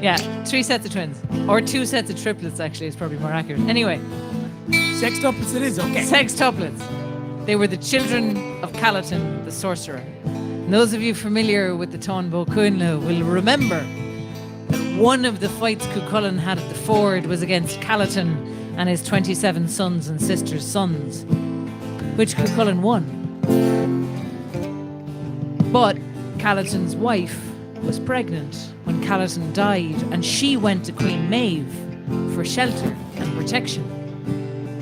Yeah, 3 sets of twins, or 2 sets of triplets. Actually, is probably more accurate. Anyway, Sextuplets it is, okay. sextuplets. They were the children of Calatin, the sorcerer. And those of you familiar with the Táin Bó Cúailnge will remember that one of the fights Cú Chulainn had at the ford was against Calatin and his 27 sons and sisters' sons, which Cú Chulainn won. But Calatin's wife was pregnant when Calatin died, and she went to Queen Medb for shelter and protection.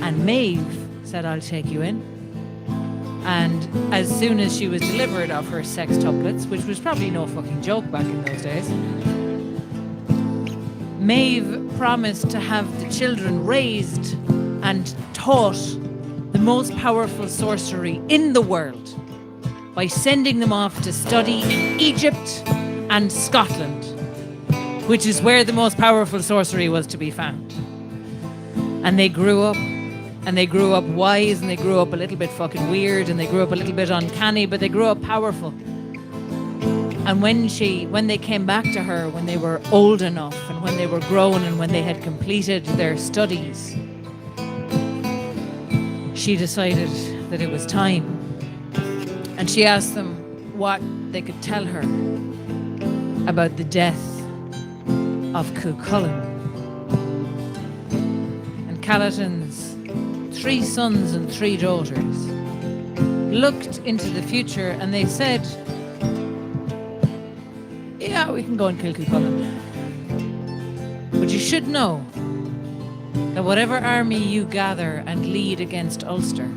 And Medb said, "I'll take you in." And as soon as she was delivered of her sextuplets, which was probably no fucking joke back in those days, Maeve promised to have the children raised and taught the most powerful sorcery in the world by sending them off to study in Egypt and Scotland, which is where the most powerful sorcery was to be found. And they grew up, and they grew up wise, and they grew up a little bit fucking weird, and they grew up a little bit uncanny, but they grew up powerful. And when they came back to her, when they were old enough, and when they were grown, and when they had completed their studies, she decided that it was time. And she asked them what they could tell her about the death of Cú Chulainn. And Calatin's 3 sons and 3 daughters looked into the future, and they said, "Yeah, we can go and kill Cú Chulainn. But you should know that whatever army you gather and lead against Ulster,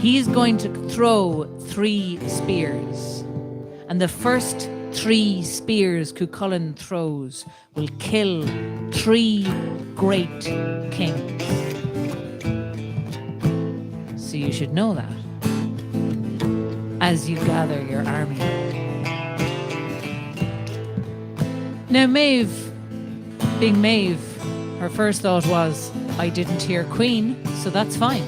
he's going to throw 3 spears. And the first 3 spears Cú Chulainn throws will kill 3 great kings. So you should know that." as you gather your army. Now, Maeve, being Maeve, her first thought was, I didn't hear Queen, so that's fine.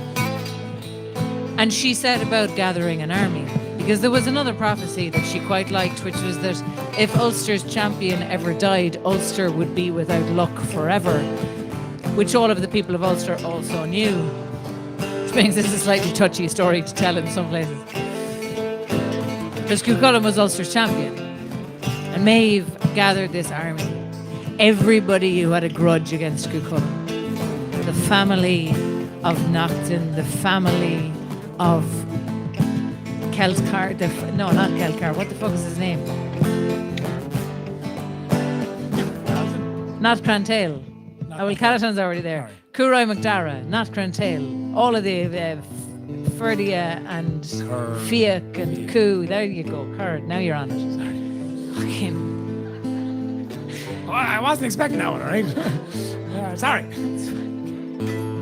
And she set about gathering an army, because there was another prophecy that she quite liked, which was that if Ulster's champion ever died, Ulster would be without luck forever, which all of the people of Ulster also knew, which makes this a slightly touchy story to tell in some places. Because Cú Chulainn was Ulster's champion, and Maeve gathered this army. Everybody who had a grudge against Cú Chulainn, the family of Nocton, the family of Kelcar, no, not Kelcar, what the fuck is his name? Not Crantail. Oh, well, Calatan's already there. Cúrai MacDara, not Crantail. All of the Ferdia and Fiach and Cú. There you go, Curd. Now you're on it. Sorry. Fucking. Oh, I wasn't expecting that one, all right? Sorry.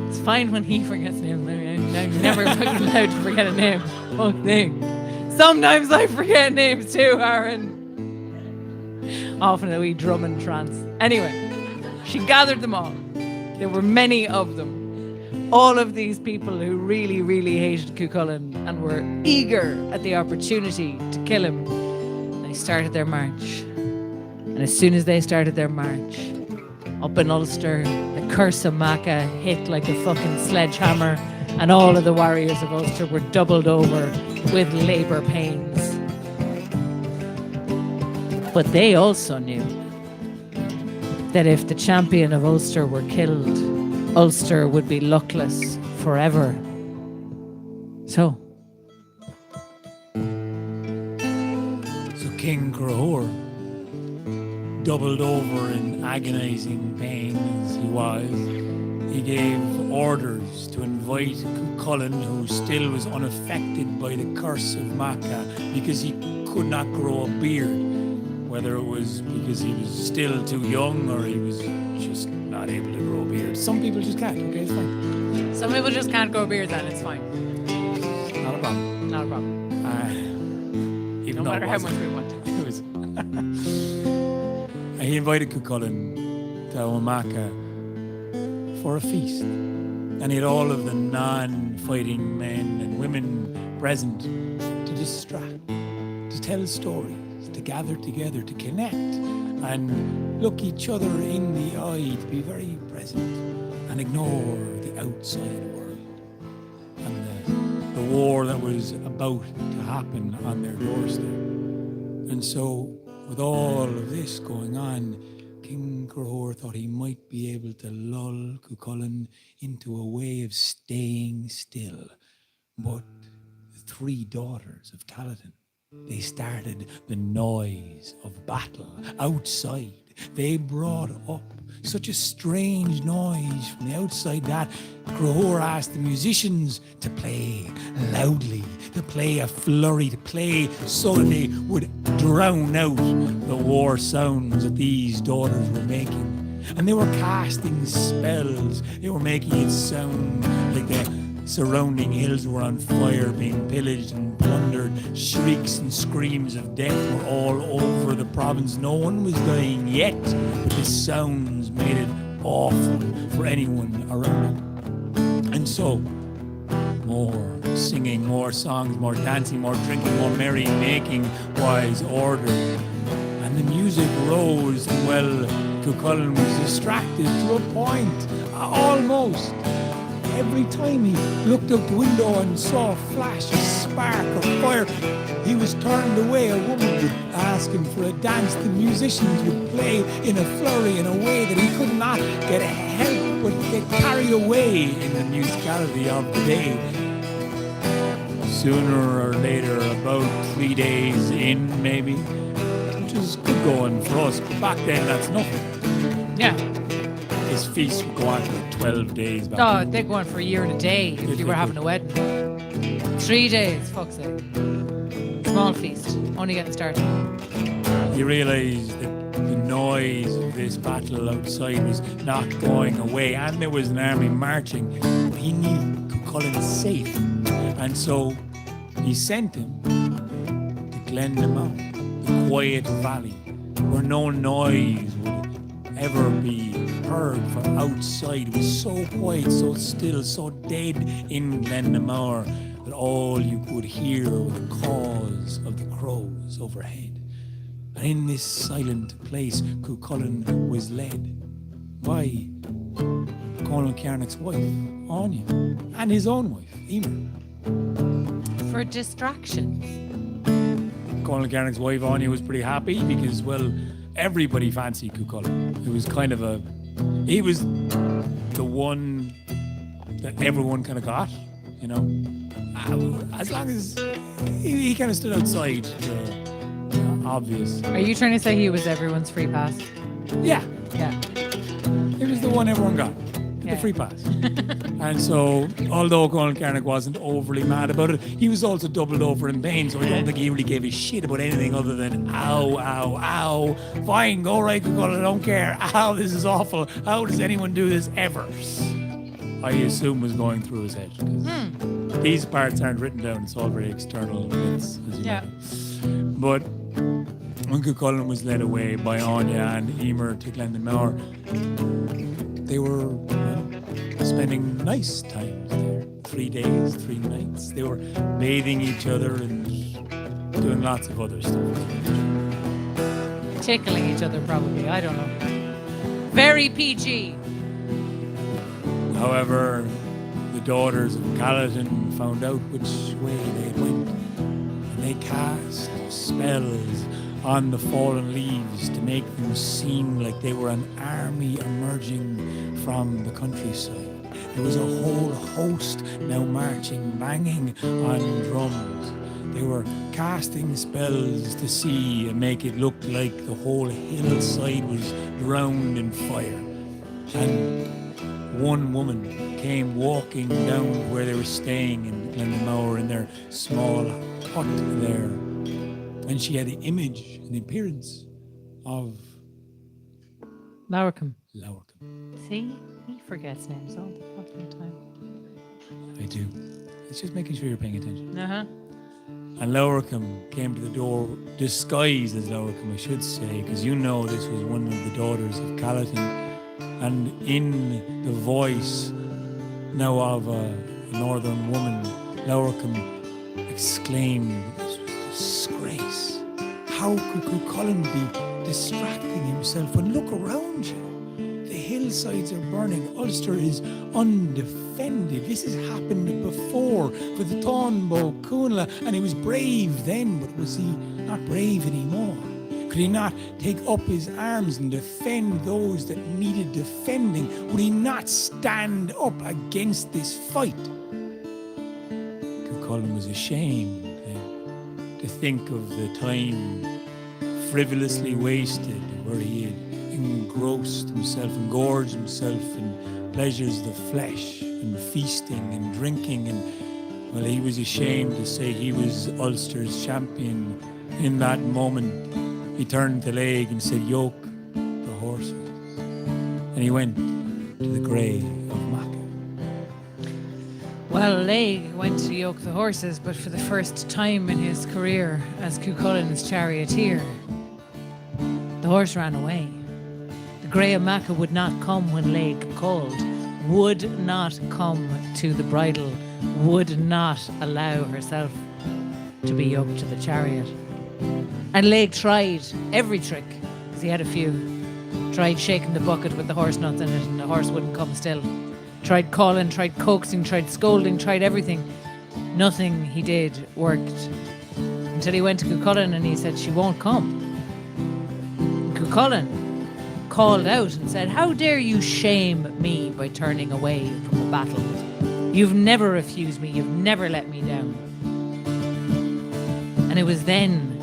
It's fine when he forgets names. I'm never fucking allowed to forget a name. Fuck thing. Sometimes I forget names too, Aaron. Often a wee drum and trance. Anyway, she gathered them all. There were many of them. All of these people who really, really hated Cú Chulainn and were eager at the opportunity to kill him. They started their march. And as soon as they started their march, up in Ulster, the curse of Macha hit like a fucking sledgehammer, and all of the warriors of Ulster were doubled over with labour pains. But they also knew that if the champion of Ulster were killed, Ulster would be luckless forever. So King Crohor, doubled over in agonizing pain as he was, he gave orders to invite Cú Chulainn, who still was unaffected by the curse of Macha, because he could not grow a beard, whether it was because he was still too young or he was just not able to grow a beard. Some people just can't, okay, it's fine. some people just can't grow beards, and it's fine. Not a problem. Not a problem. Even No though matter it how wasn't. much we want to. It was. And he invited Cú Chulainn to Omaka for a feast. And he had all of the non-fighting men and women present to distract, to tell stories, to gather together, to connect, and look each other in the eye, to be very present, and ignore the outside world and the war that was about to happen on their doorstep. And so, with all of this going on, King Crohor thought he might be able to lull Cú Chulainn into a way of staying still. But the three daughters of Caladan, they started the noise of battle outside. They brought up such a strange noise from the outside that Crohor asked the musicians to play loudly, to play a flurry, to play so that they would drown out the war sounds that these daughters were making. And they were casting spells. They were making it sound like the surrounding hills were on fire, being pillaged and plundered. Shrieks and screams of death were all over the province. No one was dying yet, but the sounds made it awful for anyone around it. And so, more singing, more songs, more dancing, more drinking, more merry-making was ordered. And the music rose, and well, Cú Chulainn was distracted to a point, almost. Every time he looked out the window and saw a flash, a spark of fire, he was turned away. A woman would ask him for a dance. The musicians would play in a flurry in a way that he could not get help but get carried away in the musicality of the day. Sooner or later, about 3 days in maybe, which is good going for us, but back then that's nothing. Yeah. His feast would go on for 12 days back Oh, then. they'd go on for a year and a day if you were having a wedding. 3 days, fuck's sake. Small feast, only getting started. He realised that the noise of this battle outside was not going away, and there was an army marching. But he knew Cú Chulainn safe, and so he sent him Glendamount, the quiet valley, where no noise would ever be heard from outside. It was so quiet, so still, so dead in Glendamore that all you could hear were the caws of the crows overhead. And in this silent place, Cú Chulainn was led by Conall Cernach's wife, Anya, and his own wife, Emer. For distraction. Conall Cernach's wife, Anya, was pretty happy because, well, everybody fancied Cú Chulainn. It was kind of he was the one that everyone kind of got, you know. As long as he kind of stood outside the obvious. Are you trying to say he was everyone's free pass? Yeah, Yeah. it was the one everyone got, Yeah. the free pass. And so, although Conall Cernach wasn't overly mad about it, he was also doubled over in pain, so I don't think he really gave a shit about anything other than, ow, ow, ow, fine, go right, Cú Chulainn, I don't care, ow, this is awful, how does anyone do this ever? I assume was going through his head. 'Cause these parts aren't written down, it's all very external myths, as you Yeah. know. But when Cú Chulainn was led away by Anya and Emer to Glendamore, they were spending nice times there. 3 days, 3 nights. They were bathing each other and doing lots of other stuff. Tickling each other, probably. I don't know. Very PG. However, the daughters of Gallatin found out which way they went, and they cast spells on the fallen leaves to make them seem like they were an army emerging from the countryside. There was a whole host now marching, banging on drums. They were casting spells to see and make it look like the whole hillside was drowned in fire. And one woman came walking down where they were staying in Glendamore in their small hut there. And she had the image and the appearance of Lauricum. Lauricum. See? He forgets names all the fucking time. I do. It's just making sure you're paying attention. Uh-huh. And Lauricum came to the door, disguised as Lauricum, I should say, because you know this was one of the daughters of Gallatin. And in the voice now of a northern woman, Lauricum exclaimed, "This was a disgrace. How could Cú Chulainn be distracting himself? And look around you. The hillsides are burning. Ulster is undefended. This has happened before for the Tawnbo Cúnla, and he was brave then, but was he not brave anymore? Could he not take up his arms and defend those that needed defending? Would he not stand up against this fight?" Cú Chulainn was ashamed to think of the time frivolously wasted where he had engrossed himself and gorged himself in pleasures of the flesh and feasting and drinking, and well, he was ashamed to say he was Ulster's champion. In that moment he turned the leg and said, "Yoke the horses," and he went to the grey of Mac. Well, Laig went to yoke the horses, but for the first time in his career as Cú Chulainn's charioteer, the horse ran away. The Grey of Macha would not come when Laig called, would not come to the bridle, would not allow herself to be yoked to the chariot. And Laig tried every trick, because he had a few. Tried shaking the bucket with the horse nuts in it, and the horse wouldn't come still. Tried calling, tried coaxing, tried scolding, tried everything. Nothing he did worked. Until he went to Cú Chulainn and he said, "She won't come." And Cú Chulainn called out and said, "How dare you shame me by turning away from a battle? You've never refused me, you've never let me down." And it was then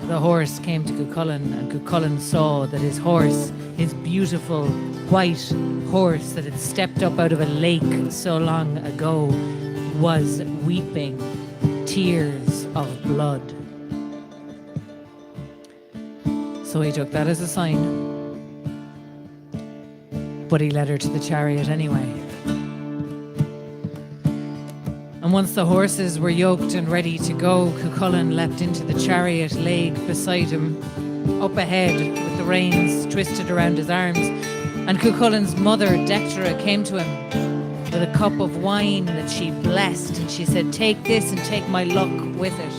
the horse came to Cú Chulainn, and Cú Chulainn saw that his horse, his beautiful white horse that had stepped up out of a lake so long ago, was weeping tears of blood. So he took that as a sign, but he led her to the chariot anyway. And once the horses were yoked and ready to go, Cú Chulainn leapt into the chariot, laid beside him, up ahead with the reins twisted around his arms. And Cú Chulainn's mother, Dectera, came to him with a cup of wine that she blessed, and she said, "Take this and take my luck with it."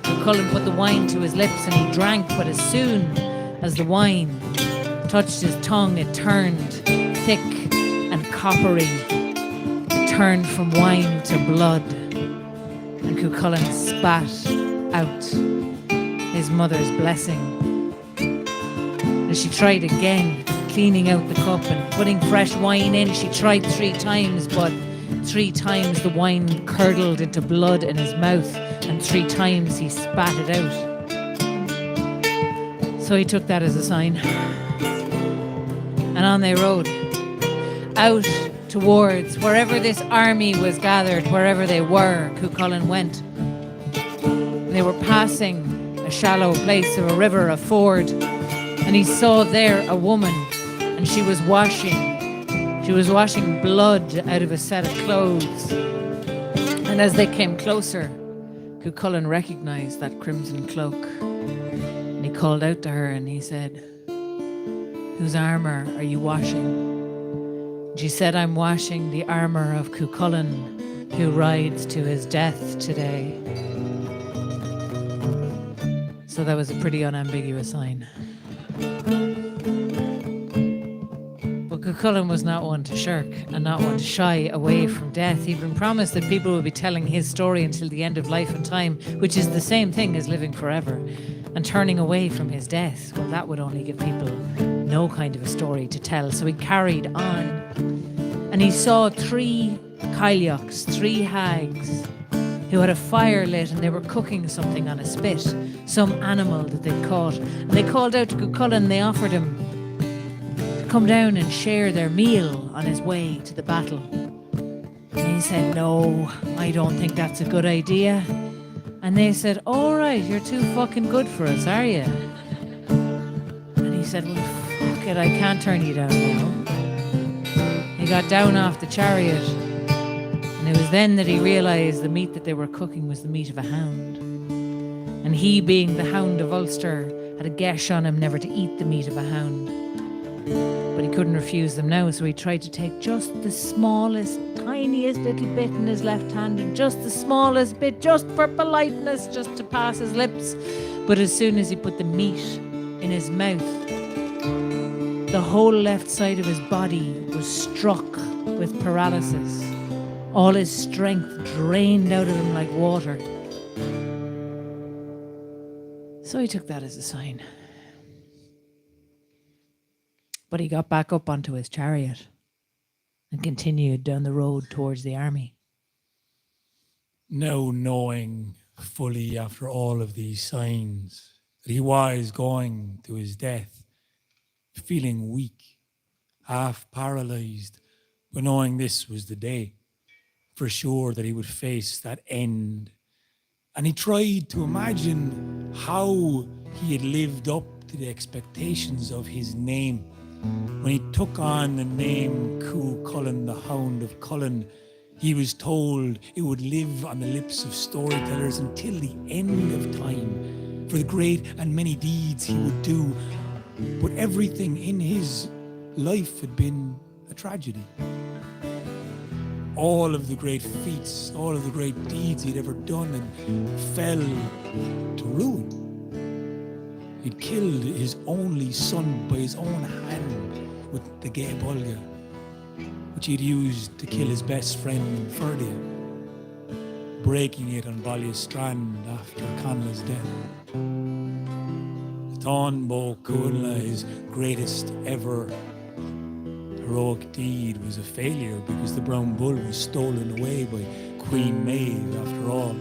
Cú Chulainn put the wine to his lips and he drank, but as soon as the wine touched his tongue, it turned thick and coppery. It turned from wine to blood, and Cú Chulainn spat out his mother's blessing. And she tried again, cleaning out the cup and putting fresh wine in. She tried 3 times, but 3 times the wine curdled into blood in his mouth, and 3 times he spat it out. So he took that as a sign. And on they rode, out towards wherever this army was gathered, wherever they were, Cú Chulainn went. They were passing a shallow place of a river, a ford, and he saw there a woman, and she was washing blood out of a set of clothes. And as they came closer, Cú Chulainn recognized that crimson cloak. And he called out to her and he said, "Whose armor are you washing?" And she said, "I'm washing the armor of Cú Chulainn, who rides to his death today." So that was a pretty unambiguous sign. Cú Chulainn was not one to shirk and not one to shy away from death. He'd been promised that people would be telling his story until the end of life and time, which is the same thing as living forever. And turning away from his death, well, that would only give people no kind of a story to tell. So he carried on. And he saw 3 cailleachs, 3 hags, who had a fire lit and they were cooking something on a spit, some animal that they'd caught. And they called out to Cú Chulainn and they offered him come down and share their meal on his way to the battle. And he said, "No, I don't think that's a good idea." And they said, "All right, you're too fucking good for us, are you?" And he said, "Well, fuck it, I can't turn you down now." He got down off the chariot, and it was then that he realised the meat that they were cooking was the meat of a hound. And he, being the Hound of Ulster, had a gesh on him never to eat the meat of a hound. But he couldn't refuse them now, so he tried to take just the smallest, tiniest little bit in his left hand, and just the smallest bit, just for politeness, just to pass his lips. But as soon as he put the meat in his mouth, the whole left side of his body was struck with paralysis. All his strength drained out of him like water. So he took that as a sign. But he got back up onto his chariot and continued down the road towards the army. Now knowing fully after all of these signs that he was going to his death, feeling weak, half paralyzed, but knowing this was the day for sure that he would face that end. And he tried to imagine how he had lived up to the expectations of his name. When he took on the name Cú Chulainn, the Hound of Cullen, he was told it would live on the lips of storytellers until the end of time for the great and many deeds he would do. But everything in his life had been a tragedy. All of the great feats, all of the great deeds he'd ever done had fell to ruin. He'd killed his only son by his own hand with the Gay Bolga, which he'd used to kill his best friend Fergus, breaking it on Ballystrand after Conall's death. The Thornbow Cúlain's greatest ever heroic deed was a failure because the brown bull was stolen away by Queen Medb after all.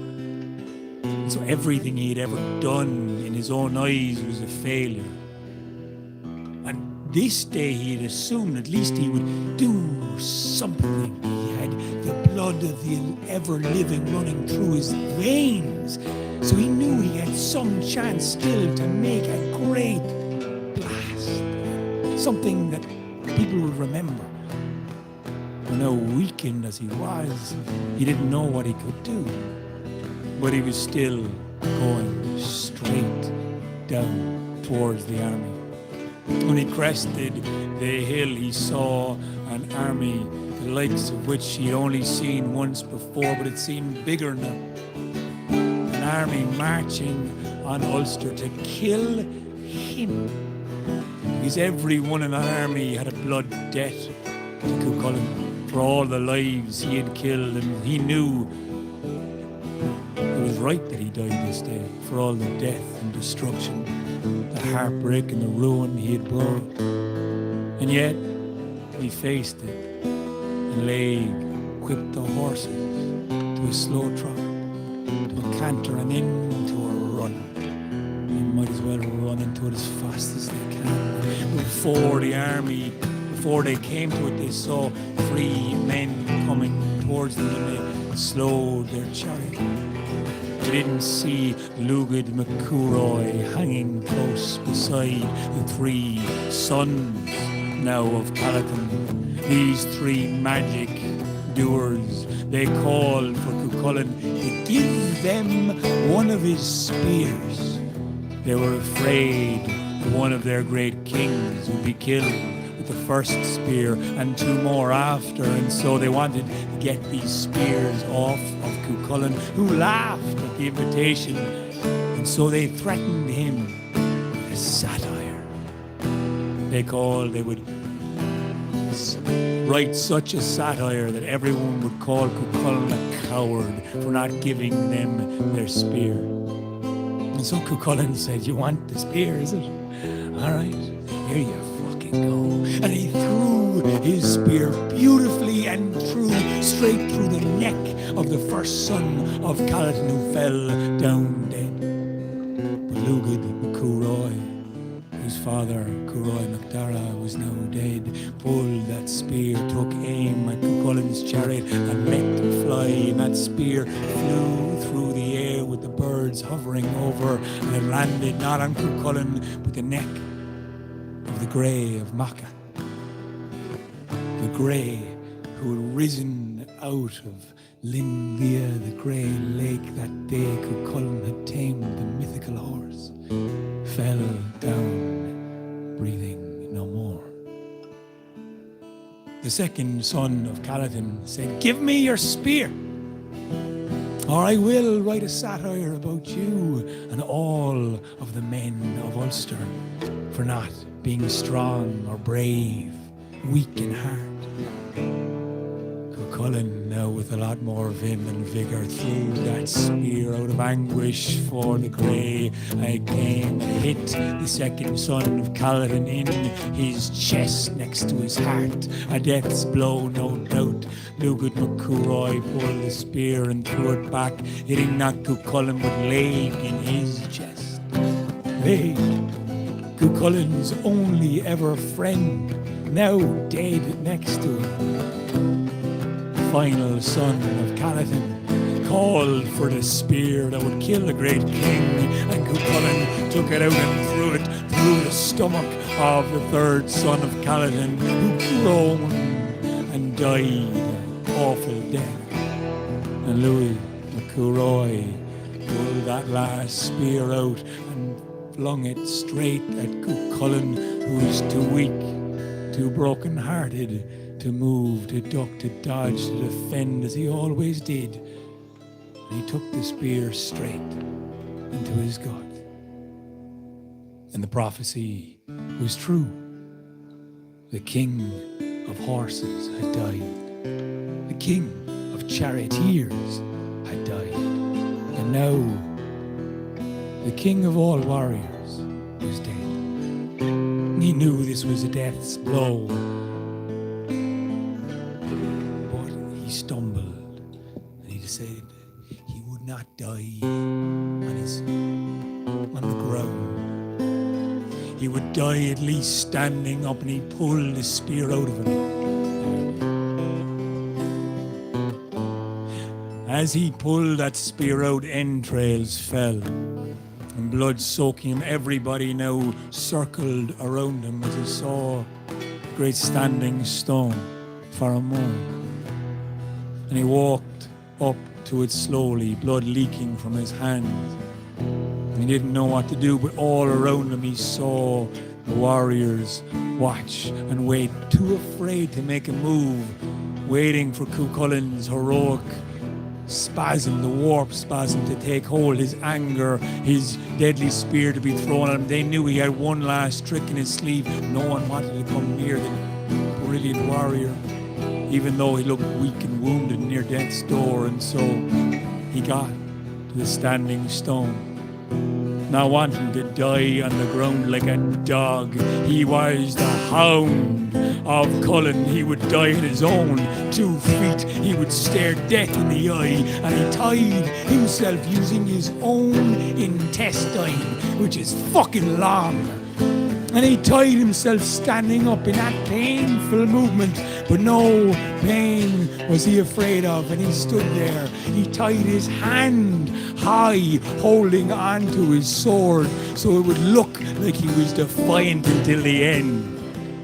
So everything he'd ever done in his own eyes was a failure. And this day he had assumed at least he would do something. He had the blood of the ever-living running through his veins. So he knew he had some chance still to make a great blast. Something that people will remember. For now, weakened as he was, he didn't know what he could do. But he was still going straight down towards the army. When he crested the hill, he saw an army, the likes of which he'd only seen once before, but it seemed bigger now. An army marching on Ulster to kill him. Because every one in that army had a blood debt to Cú Chulainn for all the lives he had killed, and he knew it was right that he died this day for all the death and destruction, the heartbreak and the ruin he had brought. And yet, he faced it and whipped the horses to a slow trot, to a canter and into a run. They might as well run into it as fast as they can. Before they came to it, they saw 3 men coming towards them, and they slowed their chariot. They didn't see Lugad McCurroy hanging close beside the 3 sons now of Caladan. These 3 magic doers, they called for Cú Chulainn to give them one of his spears. They were afraid one of their great kings would be killed with the first spear and 2 more after, and so they wanted to get these spears off of Cú Chulainn, who laughed at the invitation, and so they threatened him with a satire. They would write such a satire that everyone would call Cú Chulainn a coward for not giving them their spear. And so Cú Chulainn said, "You want the spear, is it? All right, here you fucking go." And he threw his spear beautifully and straight through the neck of the first son of Caladan, who fell down dead. But Lugad McCurroy, whose father, Cúroy MacDara, was now dead, pulled that spear, took aim at Cú Chulainn's chariot, and let it fly, and that spear flew through the air with the birds hovering over, and it landed not on Cú Chulainn, but the neck of the Grey of Macha. The Grey who had risen out of Lindia, the Grey Lake, that day Cú Chulainn had tamed the mythical horse, fell down, breathing no more. The second son of Caladan said, "Give me your spear, or I will write a satire about you and all of the men of Ulster for not being strong or brave, weak in heart." Cú Chulainn, now with a lot more vim and vigour, threw that spear out of anguish for the Grey. It came and hit the second son of Caladan in his chest next to his heart. A death's blow, no doubt. Lugad McCurroy pulled the spear and threw it back, hitting not Cú Chulainn but Laig in his chest. Laig, Cú Chulainn's only ever friend, now dead next to him. Final son of Caladan called for the spear that would kill the great king, and Cú Chulainn took it out and threw it through the stomach of the third son of Caladan, who groaned and died an awful death. And Louis McCurroy pulled that last spear out and flung it straight at Cú Chulainn, who was too weak, too broken-hearted to move, to duck, to dodge, to defend as he always did. And he took the spear straight into his gut. And the prophecy was true. The king of horses had died. The king of charioteers had died. And now the king of all warriors was dead. He knew this was a death's blow. Stumbled, and he decided he would not die on the ground. He would die at least standing up, and he pulled the spear out of him. As he pulled that spear out, entrails fell, and blood soaking him. Everybody now circled around him as he saw a great standing stone for a moment. and he walked up to it slowly, blood leaking from his hands. He didn't know what to do, but all around him he saw the warriors watch and wait, too afraid to make a move, waiting for Cú Chulainn's heroic spasm, the warp spasm to take hold, his anger, his deadly spear to be thrown at him. They knew he had one last trick in his sleeve. No one wanted to come near the brilliant warrior, even though he looked weak and wounded near death's door. And so he got to the standing stone, not wanting to die on the ground like a dog. He was the hound of Cullen. He would die on his own 2 feet. He would stare death in the eye, and he tied himself using his own intestine, which is fucking long. And he tied himself standing up in that painful movement, but no pain was he afraid of, and he stood there. He tied his hand high, holding on to his sword so it would look like he was defiant until the end.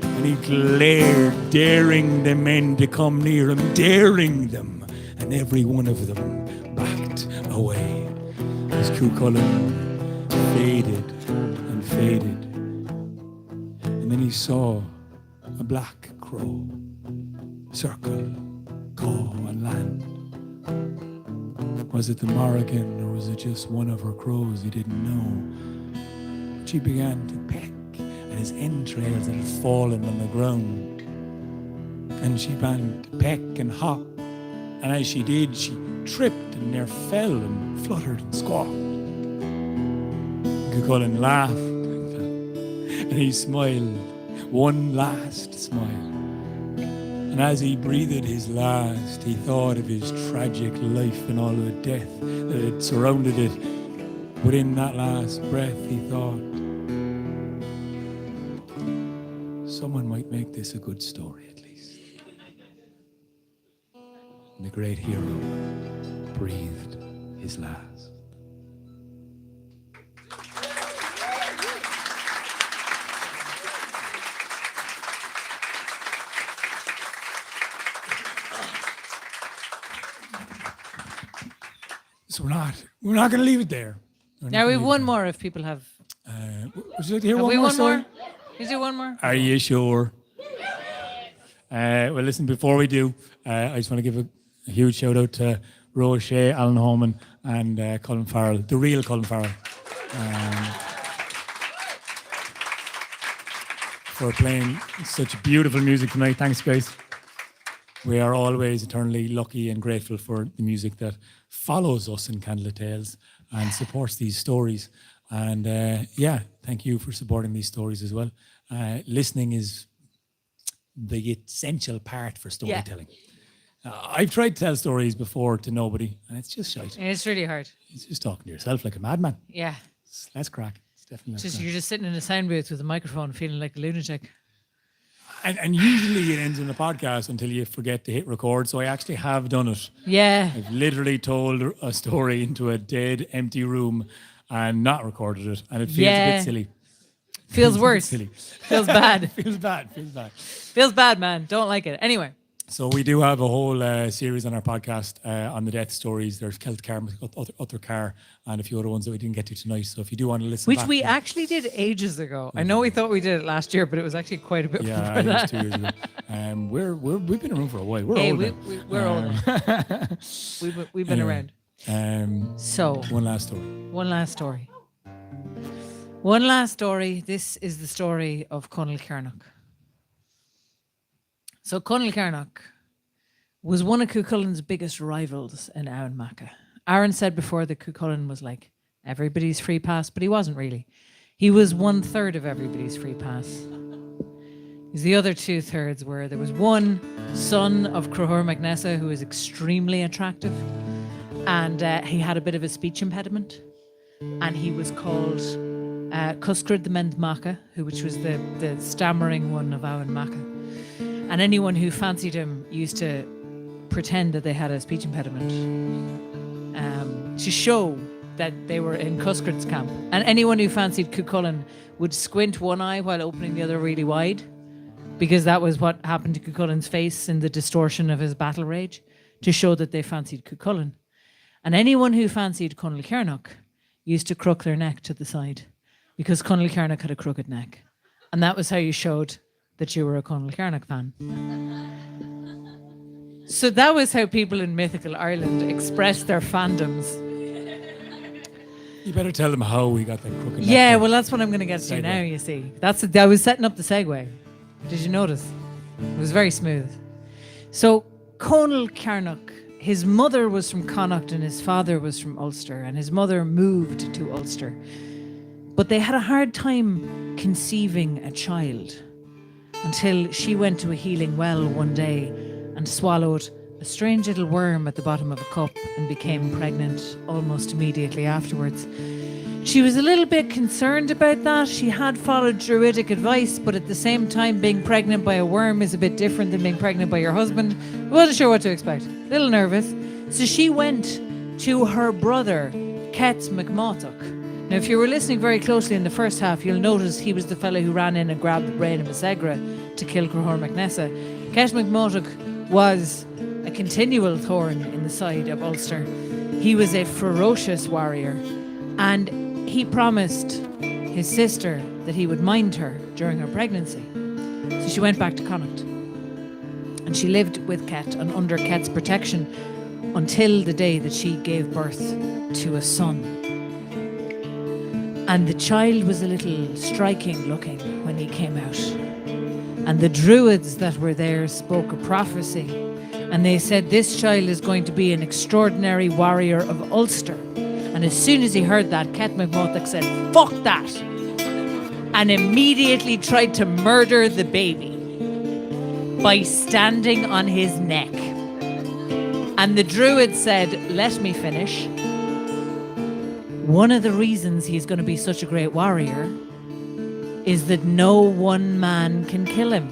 And he glared, daring the men to come near him, daring them, and every one of them backed away as Cú Chulainn faded and faded. And then he saw a black crow circle, caw and land. Was it the Morrigan, or was it just one of her crows? He didn't know. She began to peck at his entrails that had fallen on the ground. And she began to peck and hop. And as she did, she tripped and near fell and fluttered and squawked. Cú Chulainn laughed and he smiled, one last smile. And as he breathed his last, he thought of his tragic life and all the death that had surrounded it. But in that last breath, he thought, someone might make this a good story at least. And the great hero breathed his last. So we're not going to leave it there. Now we have one more if people have. Would you like to hear Have one we more one story? more? Is there one more? Are you sure? Well, listen, before we do, I just want to give a huge shout out to Roe Shea, Alan Holman, and Colin Farrell, the real Colin Farrell, for playing such beautiful music tonight. Thanks, guys. We are always eternally lucky and grateful for the music that follows us in Candlelit Tales and supports these stories. And thank you for supporting these stories as well. Listening is the essential part for storytelling. I've tried to tell stories before to nobody, and it's just shite. It's really hard. It's just talking to yourself like a madman. Yeah. Let's crack. It's definitely less crack. You're just sitting in a sound booth with a microphone feeling like a lunatic. And usually it ends in a podcast until you forget to hit record. So I actually have done it. Yeah. I've literally told a story into a dead, empty room and not recorded it. And it feels a bit silly. Feels worse. Silly. Feels bad. Feels bad. Feels bad. Feels bad, man. Don't like it. Anyway. So we do have a whole series on our podcast on the death stories. There's Celt Car, Other Car, and a few other ones that we didn't get to tonight. So if you do want to listen Which back, we actually did ages ago. I know we thought we did it last year, but it was actually quite a bit yeah, before it was that. 2 years ago. We've been around for a while. We're Hey, old now. we're old. We've been Anyway, around. So one last story. one last story. One last story. This is the story of Conall Cernach. So Conall Cernach was one of Cú Chulainn's biggest rivals in Aaron Maca. Aaron said before that Cú Chulainn was like everybody's free pass, but he wasn't really. He was 1/3 of everybody's free pass. Because the other 2/3 were there was one son of Crohor Magnessa who was extremely attractive, and he had a bit of a speech impediment, and he was called Cuscrid the Mend Maca, which was the stammering one of Aaron Maca. And anyone who fancied him used to pretend that they had a speech impediment to show that they were in Cuscrid's camp. And anyone who fancied Cú Chulainn would squint one eye while opening the other really wide, because that was what happened to Cú Chulainn's face in the distortion of his battle rage, to show that they fancied Cú Chulainn. And anyone who fancied Conall Cernach used to crook their neck to the side because Conall Cernach had a crooked neck. And that was how you showed that you were a Conall Cernach fan. So that was how people in mythical Ireland expressed their fandoms. You better tell them how we got that crooked neck. Yeah, well, that's what I'm going to get to Segue. now, you see. I was setting up the segue. Did you notice? It was very smooth. So, Conall Cernach, his mother was from Connacht and his father was from Ulster, and his mother moved to Ulster. But they had a hard time conceiving a child until she went to a healing well one day and swallowed a strange little worm at the bottom of a cup and became pregnant almost immediately afterwards. She was a little bit concerned about that. She had followed druidic advice, but at the same time, being pregnant by a worm is a bit different than being pregnant by your husband. Wasn't sure what to expect. A little nervous. So she went to her brother, Ket McMurtoch. Now, if you were listening very closely in the first half, you'll notice he was the fellow who ran in and grabbed the brain of Masegra to kill Crohor MacNessa. Ket McMurtoch was a continual thorn in the side of Ulster. He was a ferocious warrior, and he promised his sister that he would mind her during her pregnancy. So she went back to Connacht, and she lived with Ket and under Ket's protection until the day that she gave birth to a son. And the child was a little striking looking when he came out. And the druids that were there spoke a prophecy. And they said, this child is going to be an extraordinary warrior of Ulster. And as soon as he heard that, Ket McMurtoch said, fuck that! And immediately tried to murder the baby by standing on his neck. And the druid said, let me finish. One of the reasons he's going to be such a great warrior is that no one man can kill him.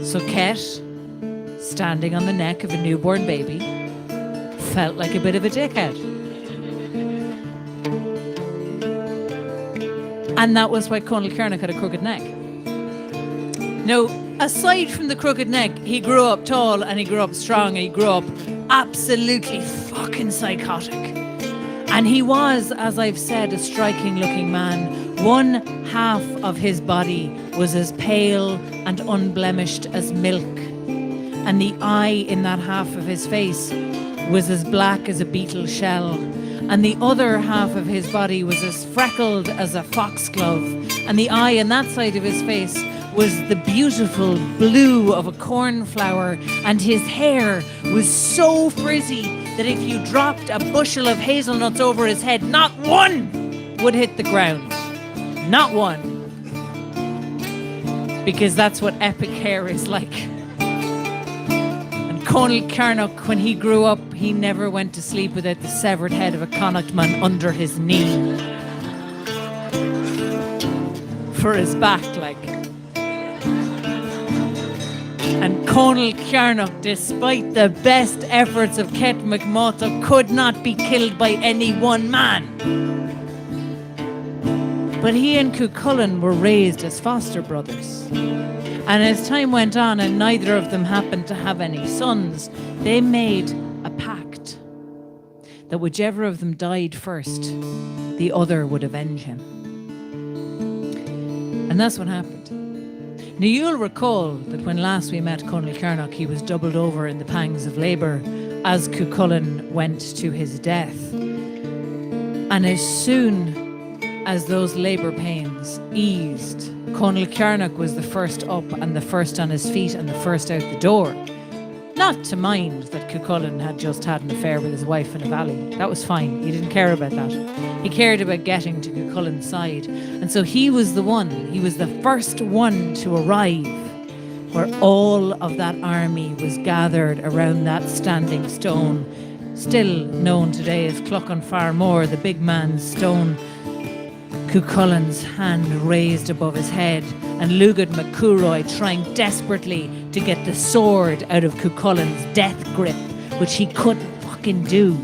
So Ket, standing on the neck of a newborn baby, felt like a bit of a dickhead. And that was why Conall Cernach had a crooked neck. Now, aside from the crooked neck, he grew up tall and he grew up strong and he grew up absolutely fucking psychotic. And he was, as I've said, a striking looking man. One half of his body was as pale and unblemished as milk. And the eye in that half of his face was as black as a beetle shell. And the other half of his body was as freckled as a foxglove. And the eye in that side of his face was the beautiful blue of a cornflower. And his hair was so frizzy that if you dropped a bushel of hazelnuts over his head, not one would hit the ground. Not one. Because that's what epic hair is like. And Conall Cernach, when he grew up, he never went to sleep without the severed head of a Connachtman under his knee. For his back, like. And Conall Cernach, despite the best efforts of Ket McMurtoch, could not be killed by any one man. But he and Cú Chulainn were raised as foster brothers. And as time went on and neither of them happened to have any sons, they made a pact that whichever of them died first, the other would avenge him. And that's what happened. Now, you'll recall that when last we met Conall Cernach, he was doubled over in the pangs of labour as Cú Chulainn went to his death. And as soon as those labour pains eased, Conall Cernach was the first up and the first on his feet and the first out the door. Not to mind that Cú Chulainn had just had an affair with his wife in a valley. That was fine. He didn't care about that. He cared about getting to Cú Chulainn's side. And so he was the first one to arrive where all of that army was gathered around that standing stone, still known today as Clough-on-Farmore, the big man's stone. Cú Chulainn's hand raised above his head, and Lugad MacCúroy trying desperately to get the sword out of Cú Chulainn's death grip, which he couldn't fucking do,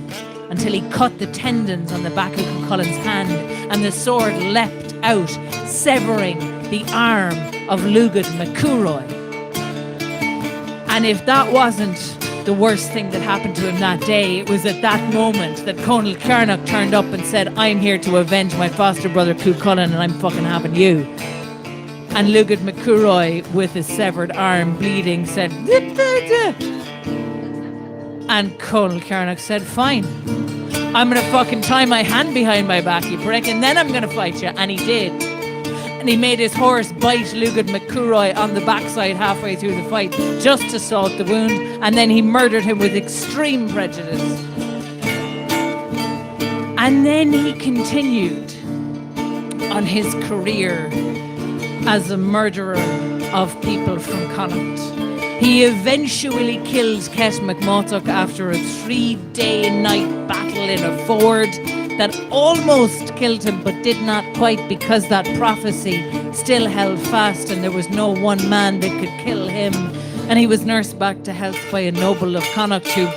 until he cut the tendons on the back of Cú Chulainn's hand, and the sword leapt out, severing the arm of Lugad MacCúroy. And if that wasn't the worst thing that happened to him that day. It was at that moment that Conall Cernach turned up and said, I'm here to avenge my foster brother Cú Chulainn, and I'm fucking having you. And Lugad McCurroy, with his severed arm bleeding, said, "Dip, dip, dip." And Conall Cernach said, fine, I'm going to fucking tie my hand behind my back, you prick, and then I'm going to fight you. And he did. And he made his horse bite Lugad McCurroy on the backside halfway through the fight, just to salt the wound, and then he murdered him with extreme prejudice. And then he continued on his career as a murderer of people from Connacht. He eventually killed Ket McMurtough after a 3-day night battle in a ford that almost killed him but did not quite, because that prophecy still held fast and there was no one man that could kill him. And he was nursed back to health by a noble of Connacht who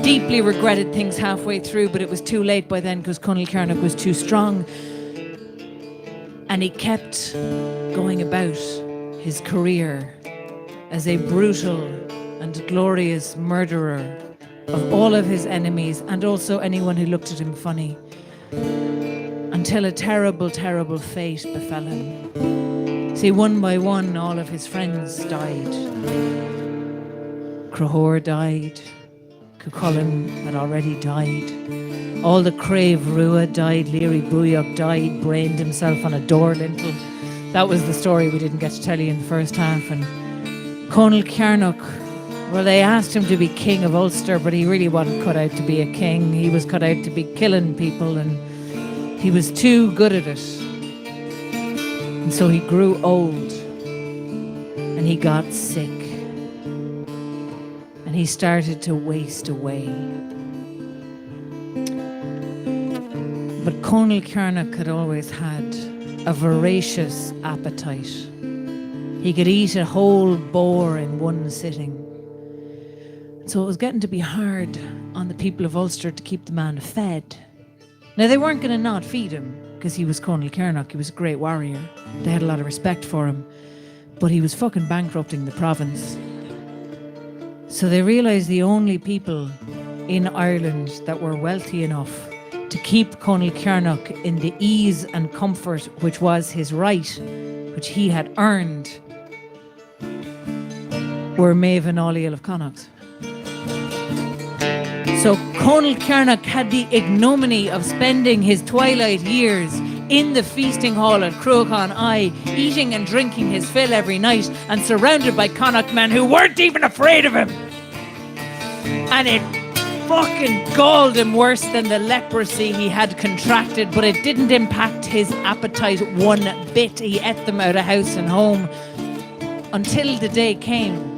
deeply regretted things halfway through, but it was too late by then because Conall Cernach was too strong. And he kept going about his career as a brutal and glorious murderer of all of his enemies and also anyone who looked at him funny, until a terrible, terrible fate befell him. See, one by one, all of his friends died. Crohor died. Cú Chulainn had already died. All the Crave Rua died. Leary Booyock died, brained himself on a door lintel. That was the story we didn't get to tell you in the first half. And Conall Cernach, well, they asked him to be king of Ulster, but he really wasn't cut out to be a king. He was cut out to be killing people, and he was too good at it. And so he grew old, and he got sick, and he started to waste away. But Conall Cernach had always had a voracious appetite. He could eat a whole boar in one sitting. So it was getting to be hard on the people of Ulster to keep the man fed. Now, they weren't going to not feed him because he was Conall Cernach. He was a great warrior. They had a lot of respect for him. But he was fucking bankrupting the province. So they realised the only people in Ireland that were wealthy enough to keep Conall Cernach in the ease and comfort which was his right, which he had earned, were Maeve and Álaíl of Connacht. So Conall Cernach had the ignominy of spending his twilight years in the feasting hall at Cruachan, eating and drinking his fill every night and surrounded by Connacht men who weren't even afraid of him. And it fucking galled him worse than the leprosy he had contracted, but it didn't impact his appetite one bit. He ate them out of house and home until the day came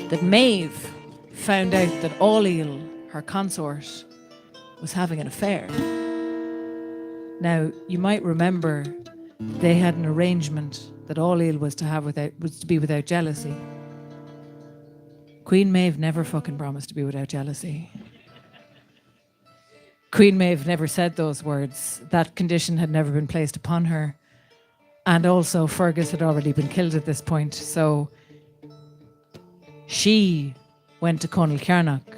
that Maeve found out that Álaíl, her consort, was having an affair. Now, you might remember they had an arrangement that Álaíl was to be without jealousy. Queen Medb never fucking promised to be without jealousy. Queen Medb never said those words. That condition had never been placed upon her. And also, Fergus had already been killed at this point, so she went to Conall Cernach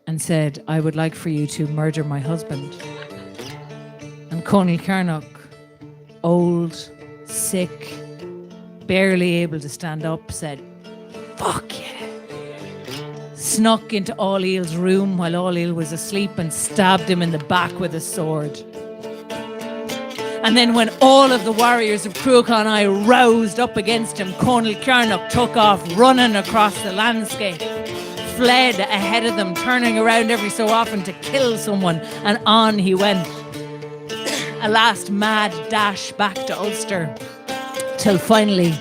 and said, I would like for you to murder my husband. And Conall Cernach, old, sick, barely able to stand up, said, fuck yeah. Snuck into Álaíl's room while Álaíl was asleep and stabbed him in the back with a sword. And then when all of the warriors of Cruachan roused up against him, Conall Cernach took off running across the landscape, fled ahead of them, turning around every so often to kill someone, and on he went. A last mad dash back to Ulster, till finally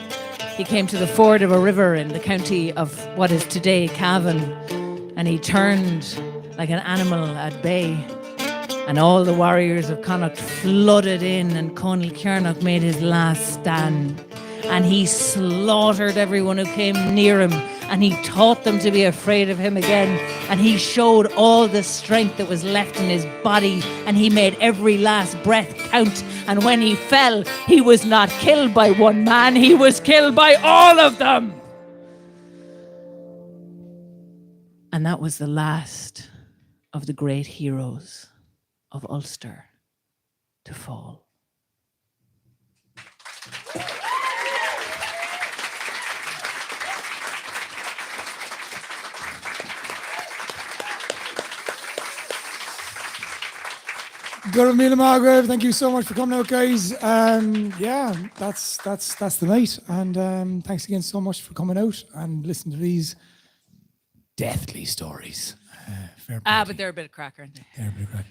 he came to the ford of a river in the county of what is today Cavan, and he turned like an animal at bay. And all the warriors of Connacht flooded in, and Conall Cernach made his last stand. And he slaughtered everyone who came near him, and he taught them to be afraid of him again. And he showed all the strength that was left in his body, and he made every last breath count. And when he fell, he was not killed by one man, he was killed by all of them. And that was the last of the great heroes of Ulster to fall. Good Mila Margaret, thank you so much for coming out, guys. Yeah, that's the night. And thanks again so much for coming out and listening to these deathly stories. Fair But play. they're a bit of crack, aren't they? They're a bit of crack.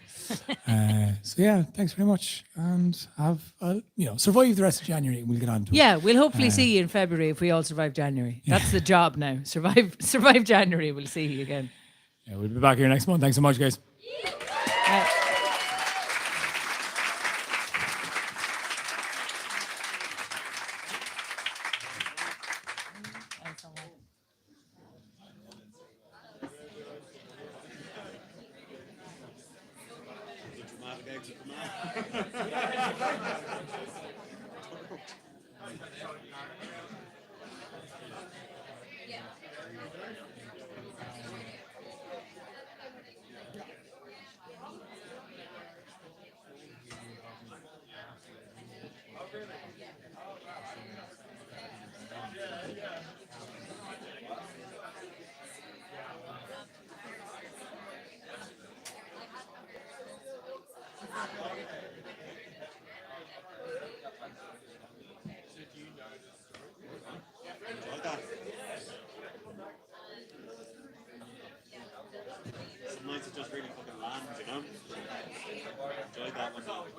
So yeah, thanks very much, and have survive the rest of January, and we'll get on to it. Yeah, we'll hopefully see you in February if we all survive January. That's the job now. Survive January. We'll see you again. Yeah, we'll be back here next month. Thanks so much, guys. Dramatic exit from that. Enjoyed that. Some nights it just really fucking lands, you know? Enjoyed that one.